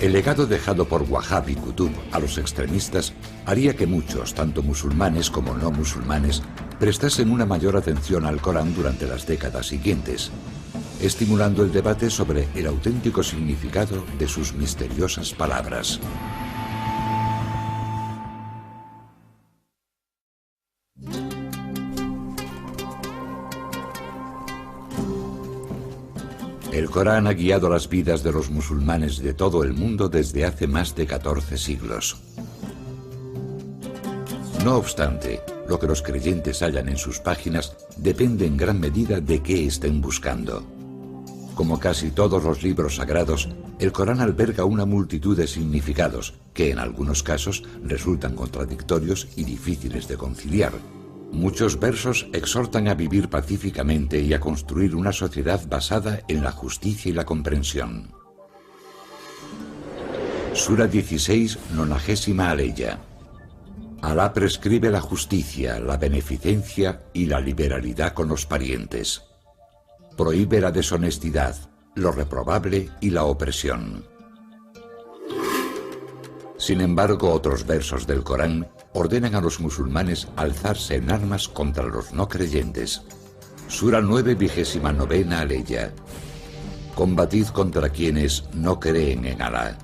El legado dejado por Wahhab y Qutb a los extremistas haría que muchos, tanto musulmanes como no musulmanes, prestasen una mayor atención al Corán durante las décadas siguientes, estimulando el debate sobre el auténtico significado de sus misteriosas palabras. El Corán ha guiado las vidas de los musulmanes de todo el mundo desde hace más de 14 siglos. No obstante, lo que los creyentes hallan en sus páginas depende en gran medida de qué estén buscando. Como casi todos los libros sagrados, el Corán alberga una multitud de significados que en algunos casos resultan contradictorios y difíciles de conciliar. Muchos versos exhortan a vivir pacíficamente y a construir una sociedad basada en la justicia y la comprensión. Sura 16, 90ª aleya. Alá prescribe la justicia, la beneficencia y la liberalidad con los parientes. Prohíbe la deshonestidad, lo reprobable y la opresión. Sin embargo, otros versos del Corán ordenan a los musulmanes alzarse en armas contra los no creyentes. Sura 9, 29ª aleya. Combatid contra quienes no creen en Alá,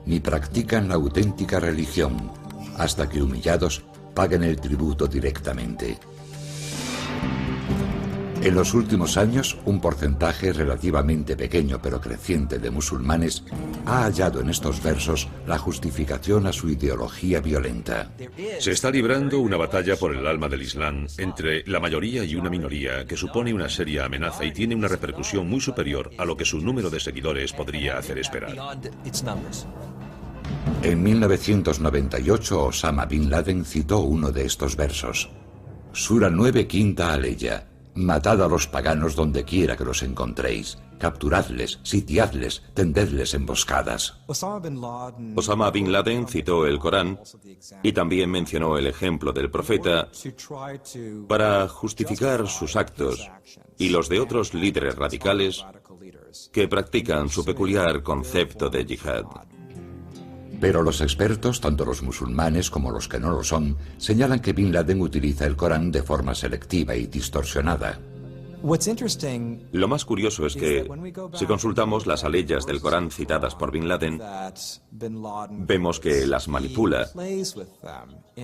ni practican la auténtica religión, hasta que humillados paguen el tributo directamente. En los últimos años, un porcentaje relativamente pequeño pero creciente de musulmanes ha hallado en estos versos la justificación a su ideología violenta. Se está librando una batalla por el alma del Islam entre la mayoría y una minoría que supone una seria amenaza y tiene una repercusión muy superior a lo que su número de seguidores podría hacer esperar. En 1998, Osama Bin Laden citó uno de estos versos. Sura 9, 5ª aleya. Matad a los paganos donde quiera que los encontréis. Capturadles, sitiadles, tendedles emboscadas. Osama Bin Laden citó el Corán y también mencionó el ejemplo del profeta para justificar sus actos y los de otros líderes radicales que practican su peculiar concepto de yihad. Pero los expertos, tanto los musulmanes como los que no lo son, señalan que Bin Laden utiliza el Corán de forma selectiva y distorsionada. Lo más curioso es que, si consultamos las aleyas del Corán citadas por Bin Laden, vemos que las manipula,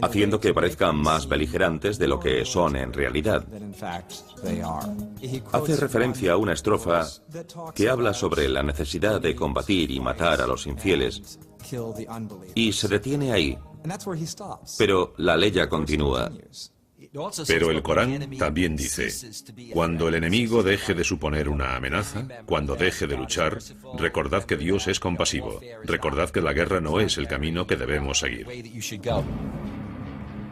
haciendo que parezcan más beligerantes de lo que son en realidad. Hace referencia a una estrofa que habla sobre la necesidad de combatir y matar a los infieles, y se detiene ahí, pero la aleya continúa. Pero el Corán también dice, cuando el enemigo deje de suponer una amenaza, cuando deje de luchar, recordad que Dios es compasivo, recordad que la guerra no es el camino que debemos seguir.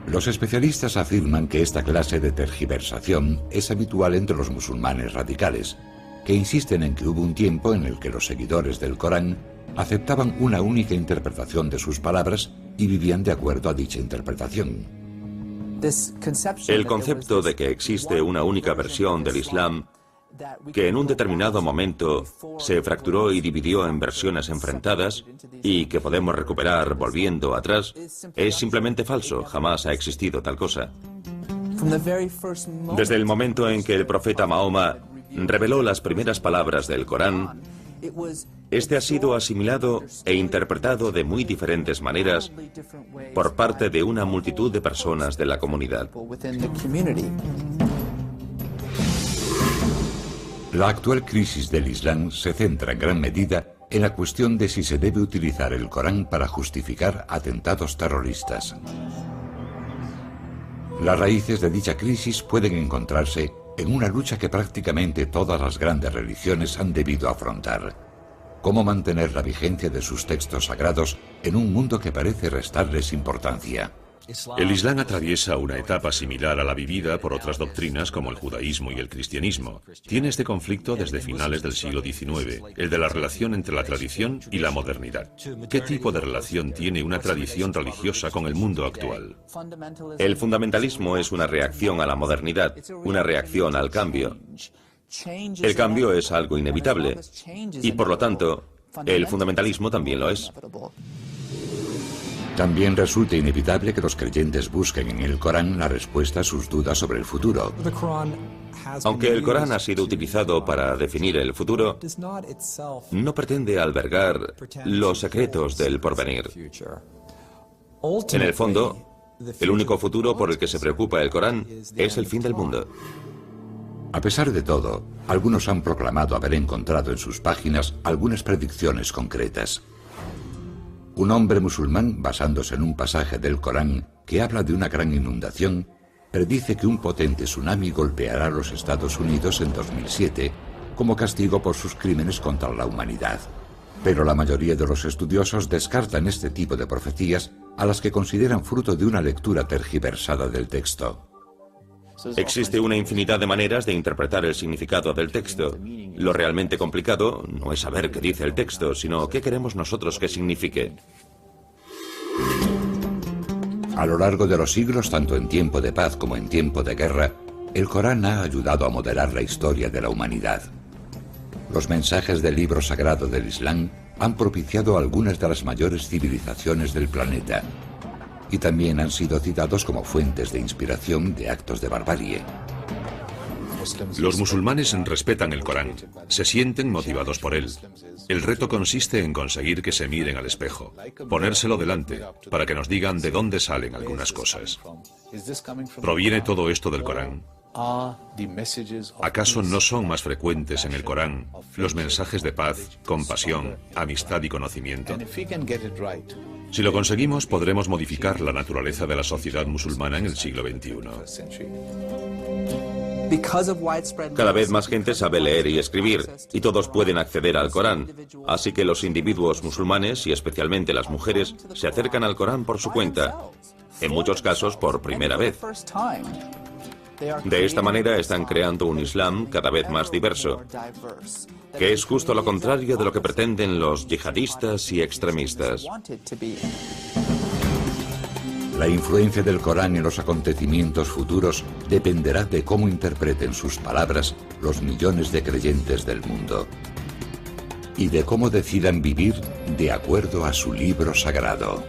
Los especialistas afirman que esta clase de tergiversación es habitual entre los musulmanes radicales, que insisten en que hubo un tiempo en el que los seguidores del Corán aceptaban una única interpretación de sus palabras y vivían de acuerdo a dicha interpretación. El concepto de que existe una única versión del Islam que en un determinado momento se fracturó y dividió en versiones enfrentadas y que podemos recuperar volviendo atrás, es simplemente falso. Jamás ha existido tal cosa. Desde el momento en que el profeta Mahoma reveló las primeras palabras del Corán, este ha sido asimilado e interpretado de muy diferentes maneras por parte de una multitud de personas de la comunidad. La actual crisis del Islam se centra en gran medida en la cuestión de si se debe utilizar el Corán para justificar atentados terroristas. Las raíces de dicha crisis pueden encontrarse en una lucha que prácticamente todas las grandes religiones han debido afrontar: cómo mantener la vigencia de sus textos sagrados en un mundo que parece restarles importancia. El Islam atraviesa una etapa similar a la vivida por otras doctrinas como el judaísmo y el cristianismo. Tiene este conflicto desde finales del siglo XIX, el de la relación entre la tradición y la modernidad. ¿Qué tipo de relación tiene una tradición religiosa con el mundo actual? El fundamentalismo es una reacción a la modernidad, una reacción al cambio. El cambio es algo inevitable y, por lo tanto, el fundamentalismo también lo es. También resulta inevitable que los creyentes busquen en el Corán la respuesta a sus dudas sobre el futuro. Aunque el Corán ha sido utilizado para definir el futuro, no pretende albergar los secretos del porvenir. En el fondo, el único futuro por el que se preocupa el Corán es el fin del mundo. A pesar de todo, algunos han proclamado haber encontrado en sus páginas algunas predicciones concretas. Un hombre musulmán, basándose en un pasaje del Corán que habla de una gran inundación, predice que un potente tsunami golpeará a los Estados Unidos en 2007 como castigo por sus crímenes contra la humanidad. Pero la mayoría de los estudiosos descartan este tipo de profecías, a las que consideran fruto de una lectura tergiversada del texto. Existe una infinidad de maneras de interpretar el significado del texto. Lo realmente complicado no es saber qué dice el texto, sino qué queremos nosotros que signifique. A lo largo de los siglos, tanto en tiempo de paz como en tiempo de guerra, el Corán ha ayudado a modelar la historia de la humanidad. Los mensajes del libro sagrado del Islam han propiciado algunas de las mayores civilizaciones del planeta, y también han sido citados como fuentes de inspiración de actos de barbarie. Los musulmanes respetan el Corán, se sienten motivados por él. El reto consiste en conseguir que se miren al espejo, ponérselo delante, para que nos digan de dónde salen algunas cosas. ¿Proviene todo esto del Corán? ¿Acaso no son más frecuentes en el Corán los mensajes de paz, compasión, amistad y conocimiento? Si lo conseguimos, podremos modificar la naturaleza de la sociedad musulmana en el siglo XXI. Cada vez más gente sabe leer y escribir, y todos pueden acceder al Corán. Así que los individuos musulmanes, y especialmente las mujeres, se acercan al Corán por su cuenta, en muchos casos por primera vez. De esta manera están creando un Islam cada vez más diverso, que es justo lo contrario de lo que pretenden los yihadistas y extremistas. La influencia del Corán en los acontecimientos futuros dependerá de cómo interpreten sus palabras los millones de creyentes del mundo y de cómo decidan vivir de acuerdo a su libro sagrado.